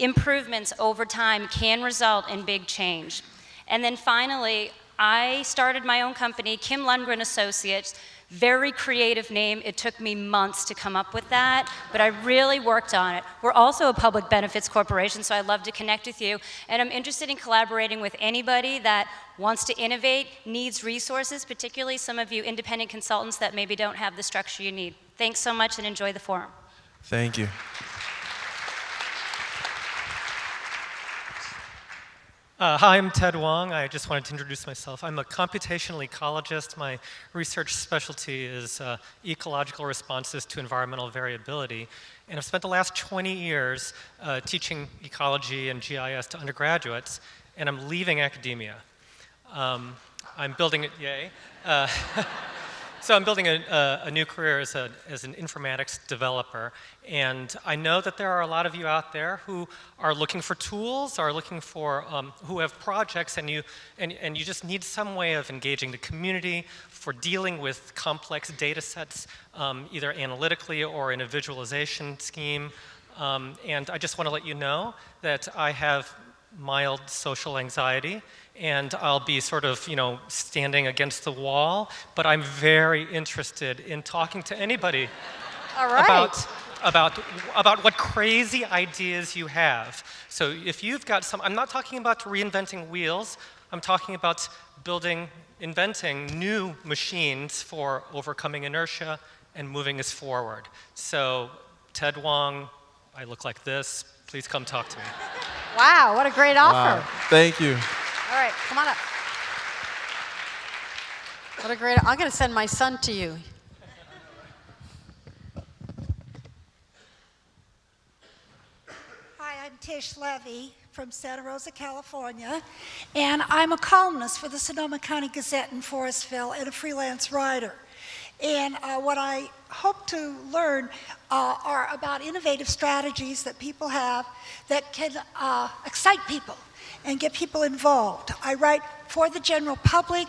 improvements over time can result in big change. And then finally, I started my own company, Kim Lundgren Associates. Very creative name. It took me months to come up with that, but I really worked on it. We're also a public benefits corporation, so I'd love to connect with you. And I'm interested in collaborating with anybody that wants to innovate, needs resources, particularly some of you independent consultants that maybe don't have the structure you need. Thanks so much and enjoy the forum. Thank you. Hi, I'm Ted Wong. I just wanted to introduce myself. I'm a computational ecologist. My research specialty is ecological responses to environmental variability. And I've spent the last 20 years teaching ecology and GIS to undergraduates, and I'm leaving academia. I'm building it, yay. So I'm building a new career as an informatics developer, and I know that there are a lot of you out there who are looking for tools, are looking for, who have projects, and you just need some way of engaging the community for dealing with complex data sets, either analytically or in a visualization scheme. And I just want to let you know that I have mild social anxiety, and I'll be sort of, standing against the wall, but I'm very interested in talking to anybody about what crazy ideas you have. So if you've got some, I'm not talking about reinventing wheels, I'm talking about inventing new machines for overcoming inertia and moving us forward. So Ted Wong, I look like this, please come talk to me. Wow, what a great offer. Wow. Thank you. All right, come on up. What a great, I'm going to send my son to you. Hi, I'm Tish Levy from Santa Rosa, California, and I'm a columnist for the Sonoma County Gazette in Forestville and a freelance writer. And what I hope to learn are about innovative strategies that people have that can excite people and get people involved. I write for the general public.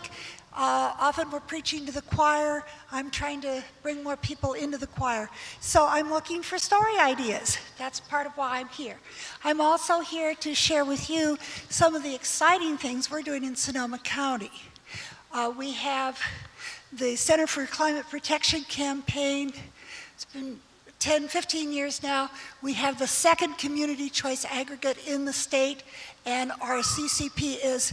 Often we're preaching to the choir. I'm trying to bring more people into the choir. So I'm looking for story ideas. That's part of why I'm here. I'm also here to share with you some of the exciting things we're doing in Sonoma County. We have the Center for Climate Protection campaign. It's been 10, 15 years now. We have the second community choice aggregate in the state, and our CCP is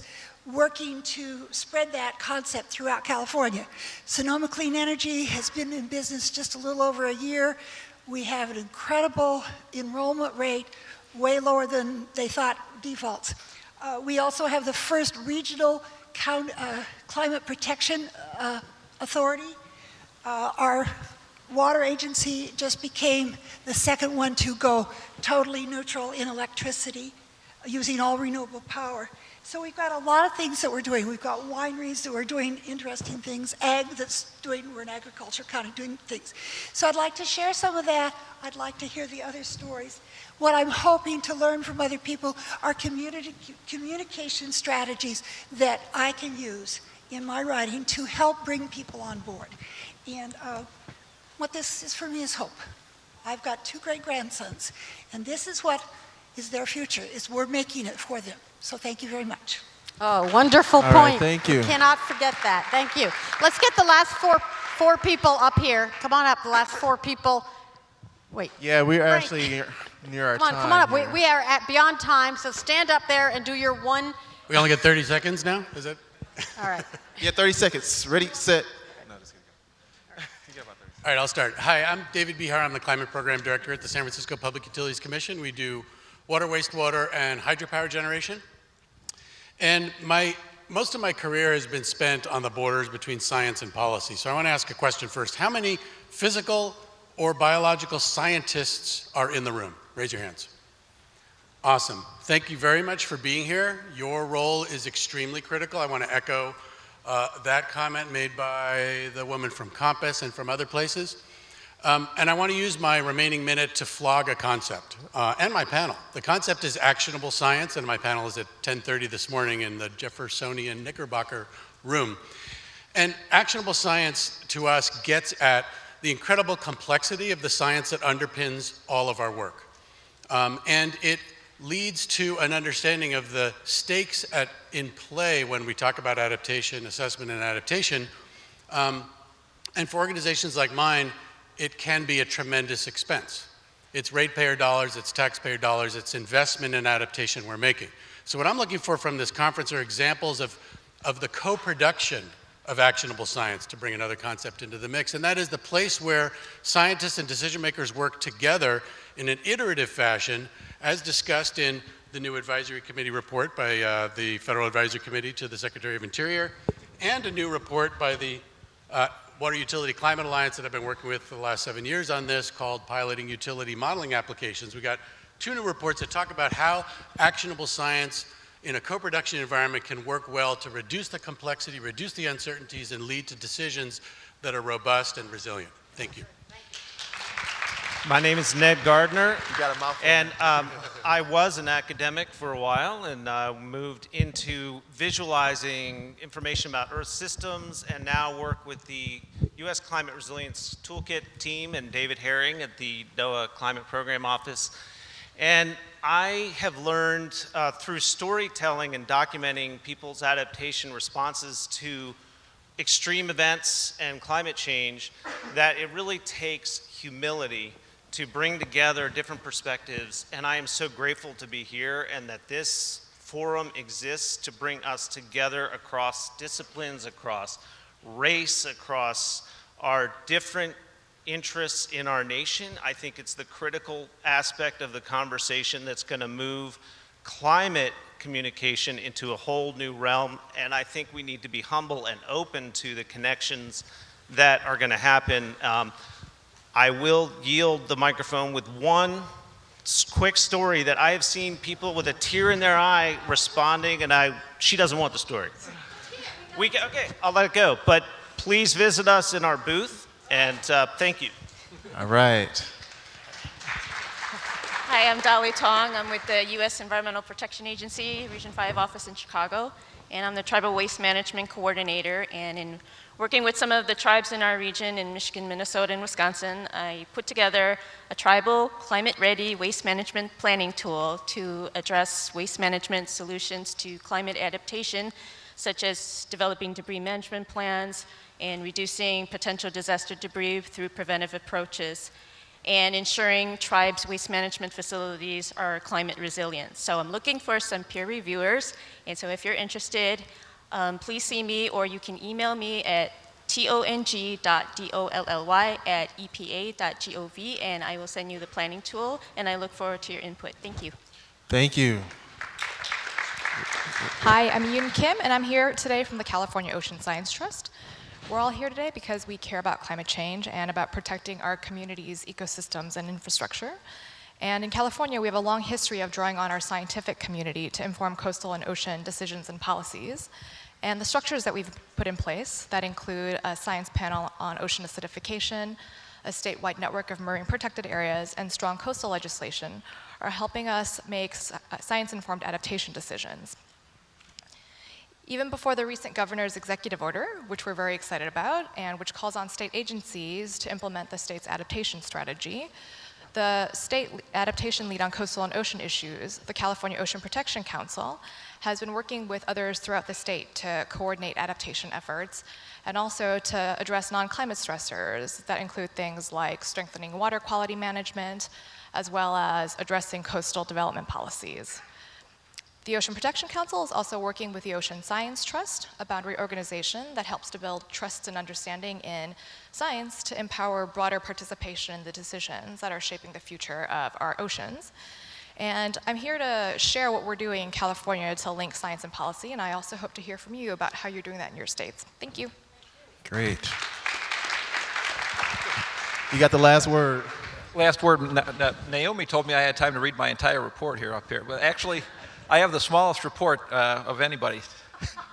working to spread that concept throughout California. Sonoma Clean Energy has been in business just a little over a year. We have an incredible enrollment rate, way lower than they thought defaults. We also have the first regional climate protection authority. Our water agency just became the second one to go totally neutral in electricity, using all renewable power. So we've got a lot of things that we're doing. We've got wineries that are doing interesting things, we're an agriculture county doing things. So I'd like to share some of that. I'd like to hear the other stories. What I'm hoping to learn from other people are communication strategies that I can use in my writing to help bring people on board. And what this is for me is hope. I've got 2 great-grandsons, and this is what is their future, is we're making it for them. So thank you very much. Oh, wonderful point. Right, thank you. We cannot forget that. Thank you. Let's get the last four people up here. Come on up, the last 4 people. Wait. Yeah, we're actually near our time. Come on up. We are at beyond time, so stand up there and do your one. We only get 30 seconds now? Is it? All right. Yeah, 30 seconds. Ready, set. No, just kidding. All right, I'll start. Hi, I'm David Bihar. I'm the Climate Program Director at the San Francisco Public Utilities Commission. We do water, wastewater, and hydropower generation. And most of my career has been spent on the borders between science and policy. So I want to ask a question first. How many physical or biological scientists are in the room? Raise your hands. Awesome. Thank you very much for being here. Your role is extremely critical. I want to echo that comment made by the woman from Compass and from other places. And I want to use my remaining minute to flog a concept, and my panel. The concept is actionable science, and my panel is at 10:30 this morning in the Jeffersonian Knickerbocker room. And actionable science to us gets at the incredible complexity of the science that underpins all of our work. And it leads to an understanding of the stakes in play when we talk about adaptation, assessment and adaptation. And for organizations like mine, it can be a tremendous expense. It's ratepayer dollars, it's taxpayer dollars, it's investment in adaptation we're making. So what I'm looking for from this conference are examples of the co-production of actionable science, to bring another concept into the mix. And that is the place where scientists and decision makers work together in an iterative fashion, as discussed in the new advisory committee report by the Federal Advisory Committee to the Secretary of Interior, and a new report by the Water Utility Climate Alliance that I've been working with for the last 7 years on this, called Piloting Utility Modeling Applications. We got 2 new reports that talk about how actionable science in a co-production environment can work well to reduce the complexity, reduce the uncertainties, and lead to decisions that are robust and resilient. Thank you. My name is Ned Gardner, You got a mouthful. and I was an academic for a while, and moved into visualizing information about Earth systems, and now work with the U.S. Climate Resilience Toolkit team and David Herring at the NOAA Climate Program Office. And I have learned through storytelling and documenting people's adaptation responses to extreme events and climate change that it really takes humility to bring together different perspectives. And I am so grateful to be here, and that this forum exists to bring us together across disciplines, across race, across our different interests in our nation. I think it's the critical aspect of the conversation that's going to move climate communication into a whole new realm, and I think we need to be humble and open to the connections that are going to happen. I will yield the microphone with one quick story that I have seen people with a tear in their eye responding, and she doesn't want the story. Okay, I'll let it go, but please visit us in our booth. And thank you. All right. Hi, I'm Dolly Tong. I'm with the U.S. Environmental Protection Agency, Region 5 office in Chicago, and I'm the Tribal Waste Management Coordinator. And in working with some of the tribes in our region in Michigan, Minnesota, and Wisconsin, I put together a tribal climate-ready waste management planning tool to address waste management solutions to climate adaptation, such as developing debris management plans and reducing potential disaster debris through preventive approaches, and ensuring tribes' waste management facilities are climate resilient. So I'm looking for some peer reviewers, and so if you're interested, please see me, or you can email me at tong.dolly@epa.gov, and I will send you the planning tool, and I look forward to your input. Thank you. Thank you. Hi, I'm Yoon Kim, and I'm here today from the California Ocean Science Trust. We're all here today because we care about climate change and about protecting our communities' ecosystems and infrastructure. And in California, we have a long history of drawing on our scientific community to inform coastal and ocean decisions and policies. And the structures that we've put in place that include a science panel on ocean acidification, a statewide network of marine protected areas, and strong coastal legislation are helping us make science-informed adaptation decisions. Even before the recent governor's executive order, which we're very excited about, and which calls on state agencies to implement the state's adaptation strategy, the state adaptation lead on coastal and ocean issues, the California Ocean Protection Council, has been working with others throughout the state to coordinate adaptation efforts and also to address non-climate stressors that include things like strengthening water quality management, as well as addressing coastal development policies. The Ocean Protection Council is also working with the Ocean Science Trust, a boundary organization that helps to build trust and understanding in science to empower broader participation in the decisions that are shaping the future of our oceans. And I'm here to share what we're doing in California to link science and policy, and I also hope to hear from you about how you're doing that in your states. Thank you. Great. You got the last word. Last word. Naomi told me I had time to read my entire report here up here, but actually, I have the smallest report of anybody.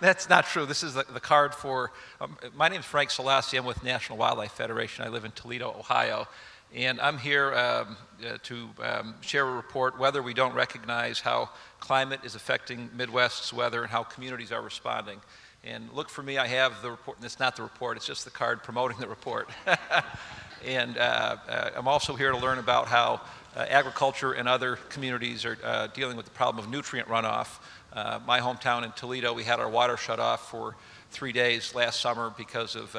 That's not true. This is the card for, my name is Frank Selassie. I'm with National Wildlife Federation. I live in Toledo, Ohio. And I'm here to share a report whether we don't recognize how climate is affecting Midwest's weather and how communities are responding. And look for me, I have the report, and it's not the report, it's just the card promoting the report. And I'm also here to learn about how agriculture and other communities are dealing with the problem of nutrient runoff. My hometown in Toledo, we had our water shut off for 3 days last summer because of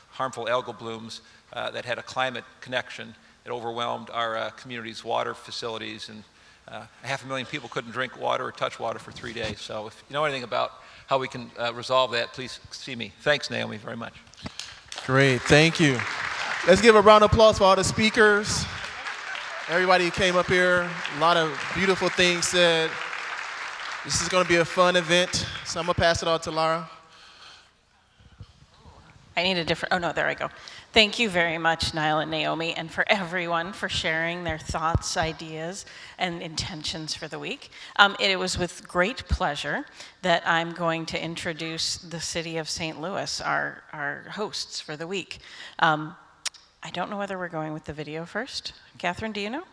harmful algal blooms that had a climate connection. It overwhelmed our community's water facilities, and 500,000 people couldn't drink water or touch water for 3 days. So if you know anything about how we can resolve that, please see me. Thanks, Naomi, very much. Great, thank you. Let's give a round of applause for all the speakers. Everybody who came up here, a lot of beautiful things said. This is going to be a fun event, so I'm going to pass it on to Lara. I need a different, oh no, there I go. Thank you very much, Niall and Naomi, and for everyone for sharing their thoughts, ideas, and intentions for the week. It was with great pleasure that I'm going to introduce the City of St. Louis, our hosts for the week. I don't know whether we're going with the video first. Catherine, do you know?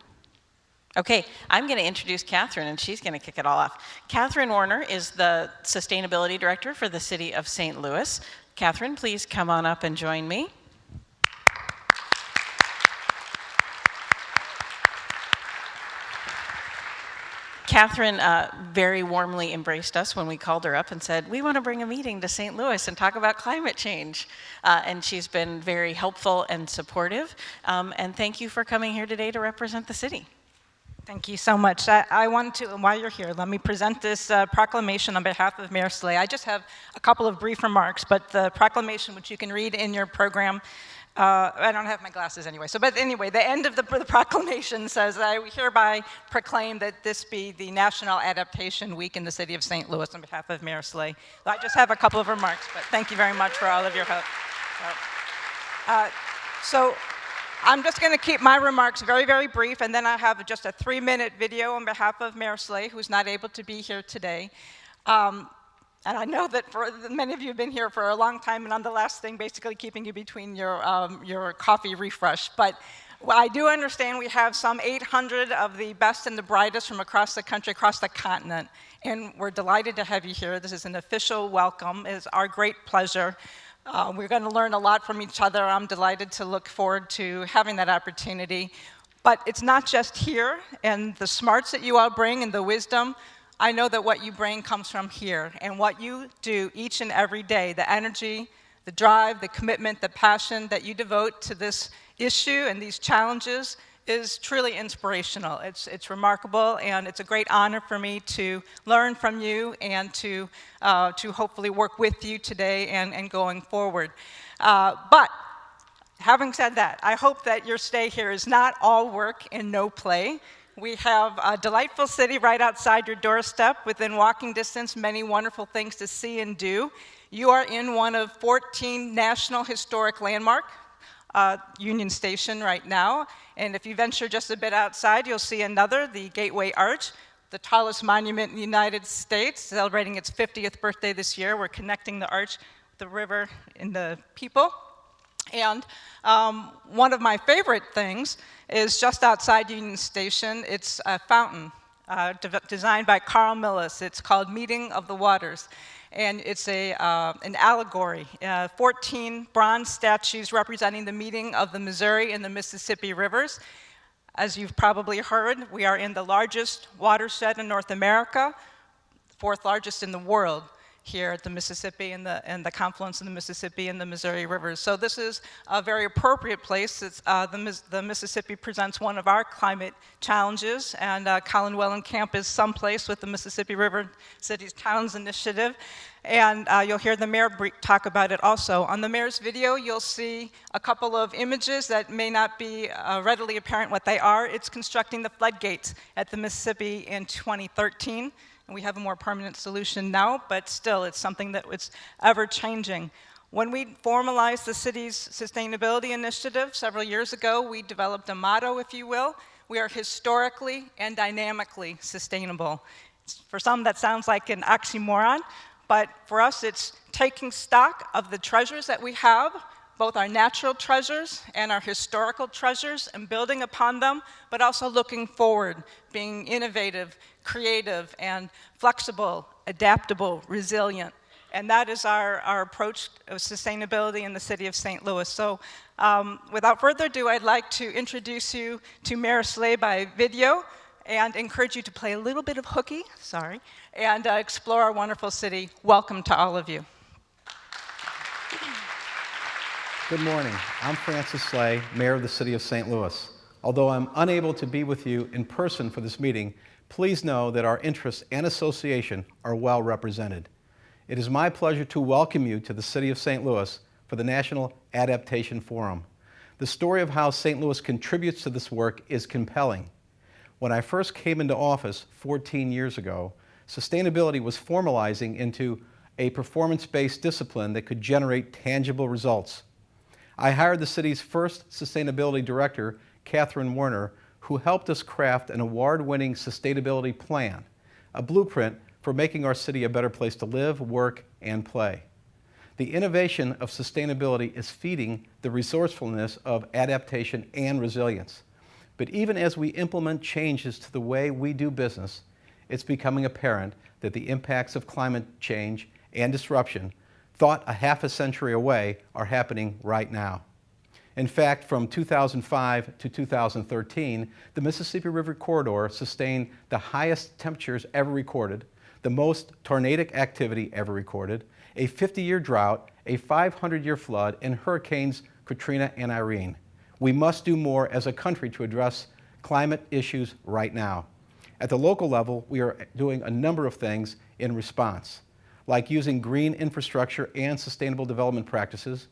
Okay, I'm going to introduce Catherine, and she's going to kick it all off. Catherine Werner is the Sustainability Director for the City of St. Louis. Catherine, please come on up and join me. Catherine very warmly embraced us when we called her up and said, we want to bring a meeting to St. Louis and talk about climate change. And she's been very helpful and supportive. And thank you for coming here today to represent the city. Thank you so much. I want to, while you're here, let me present this proclamation on behalf of Mayor Slay. I just have a couple of brief remarks, but the proclamation, which you can read in your program, I don't have my glasses anyway. So, but anyway, the end of the proclamation says, I hereby proclaim that this be the National Adaptation Week in the City of St. Louis on behalf of Mayor Slay. I just have a couple of remarks, but thank you very much for all of your help. So I'm just going to keep my remarks very, very brief, and then I have just a 3-minute video on behalf of Mayor Slay, who's not able to be here today. And I know that many of you have been here for a long time, and I'm the last thing basically keeping you between your coffee refresh. But I do understand we have some 800 of the best and the brightest from across the country, across the continent, and we're delighted to have you here. This is an official welcome. It is our great pleasure. We're going to learn a lot from each other. I'm delighted to look forward to having that opportunity. But it's not just here, and the smarts that you all bring and the wisdom. I know that what you bring comes from here, and what you do each and every day, the energy, the drive, the commitment, the passion that you devote to this issue and these challenges is truly inspirational. It's remarkable, and it's a great honor for me to learn from you and to hopefully work with you today and going forward. But having said that, I hope that your stay here is not all work and no play. We have a delightful city right outside your doorstep, within walking distance, many wonderful things to see and do. You are in one of 14 National Historic Landmark, Union Station right now. And if you venture just a bit outside, you'll see another, the Gateway Arch, the tallest monument in the United States, celebrating its 50th birthday this year. We're connecting the arch, the river, and the people. And one of my favorite things is just outside Union Station. It's a fountain designed by Carl Millis. It's called Meeting of the Waters. And it's an allegory, 14 bronze statues representing the meeting of the Missouri and the Mississippi rivers. As you've probably heard, we are in the largest watershed in North America, the 4th largest in the world, here at the Mississippi and the confluence of the Mississippi and the Missouri rivers. So this is a very appropriate place. The Mississippi presents one of our climate challenges, and Colin Wellenkamp is someplace with the Mississippi River Cities Towns Initiative. And you'll hear the mayor talk about it also. On the mayor's video, you'll see a couple of images that may not be readily apparent what they are. It's constructing the floodgates at the Mississippi in 2013. And we have a more permanent solution now, but still, it's something that is ever changing. When we formalized the city's sustainability initiative several years ago, we developed a motto, if you will. We are historically and dynamically sustainable. For some, that sounds like an oxymoron, but for us, it's taking stock of the treasures that we have, both our natural treasures and our historical treasures, and building upon them, but also looking forward, being innovative, creative, and flexible, adaptable, resilient. And that is our approach of sustainability in the city of St. Louis. So without further ado, I'd like to introduce you to Mayor Slay by video and encourage you to play a little bit of hooky, sorry, and explore our wonderful city. Welcome to all of you. Good morning. I'm Francis Slay, Mayor of the City of St. Louis. Although I'm unable to be with you in person for this meeting, please know that our interests and association are well represented. It is my pleasure to welcome you to the City of St. Louis for the National Adaptation Forum. The story of how St. Louis contributes to this work is compelling. When I first came into office 14 years ago, sustainability was formalizing into a performance-based discipline that could generate tangible results. I hired the city's first sustainability director, Catherine Werner, who helped us craft an award-winning sustainability plan, a blueprint for making our city a better place to live, work, and play. The innovation of sustainability is feeding the resourcefulness of adaptation and resilience. But even as we implement changes to the way we do business, it's becoming apparent that the impacts of climate change and disruption, thought a half a century away, are happening right now. In fact, from 2005 to 2013, the Mississippi River corridor sustained the highest temperatures ever recorded, the most tornadic activity ever recorded, a 50-year drought, a 500-year flood, and hurricanes Katrina and Irene. We must do more as a country to address climate issues right now. At the local level, we are doing a number of things in response, like using green infrastructure and sustainable development practices,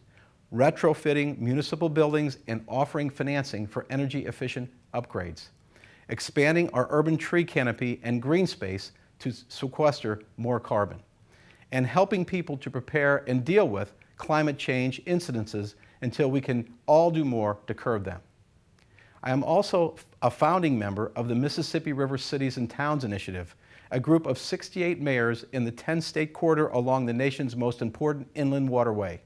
retrofitting municipal buildings and offering financing for energy-efficient upgrades, expanding our urban tree canopy and green space to sequester more carbon, and helping people to prepare and deal with climate change incidences until we can all do more to curb them. I am also a founding member of the Mississippi River Cities and Towns Initiative, a group of 68 mayors in the 10-state corridor along the nation's most important inland waterway.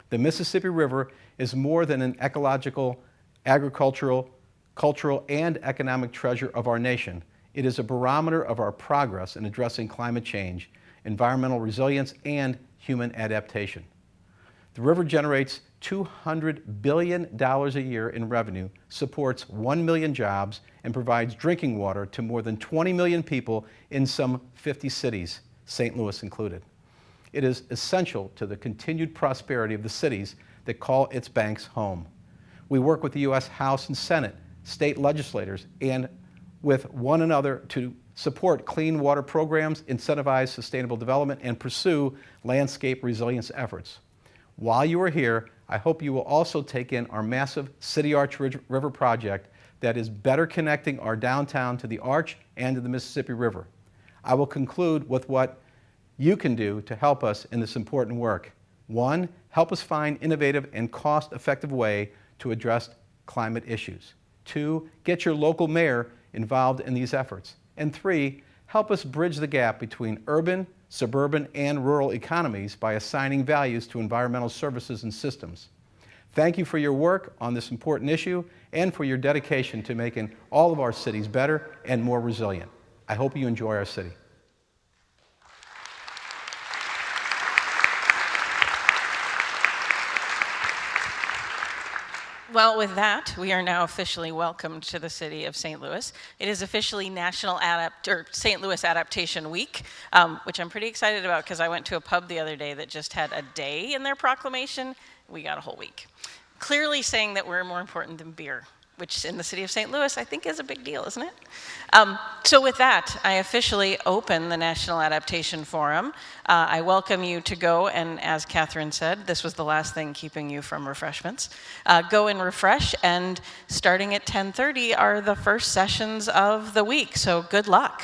The Mississippi River is more than an ecological, agricultural, cultural, and economic treasure of our nation. It is a barometer of our progress in addressing climate change, environmental resilience, and human adaptation. The river generates $200 billion a year in revenue, supports 1 million jobs, and provides drinking water to more than 20 million people in some 50 cities, St. Louis included. It is essential to the continued prosperity of the cities that call its banks home. We work with the U.S. House and Senate, state legislators, and with one another to support clean water programs, incentivize sustainable development, and pursue landscape resilience efforts. While you are here, I hope you will also take in our massive City Arch River project that is better connecting our downtown to the Arch and to the Mississippi River. I will conclude with what you can do to help us in this important work. 1, help us find innovative and cost-effective way to address climate issues. 2, get your local mayor involved in these efforts. And 3, help us bridge the gap between urban, suburban, and rural economies by assigning values to environmental services and systems. Thank you for your work on this important issue and for your dedication to making all of our cities better and more resilient. I hope you enjoy our city. Well, with that, we are now officially welcomed to the city of St. Louis. It is officially St. Louis Adaptation Week, which I'm pretty excited about because I went to a pub the other day that just had a day in their proclamation. We got a whole week. Clearly saying that we're more important than beer, which in the city of St. Louis I think is a big deal, isn't it? So with that, I officially open the National Adaptation Forum. I welcome you to go, and as Catherine said, this was the last thing keeping you from refreshments. Go and refresh, and starting at 10:30 are the first sessions of the week, so good luck.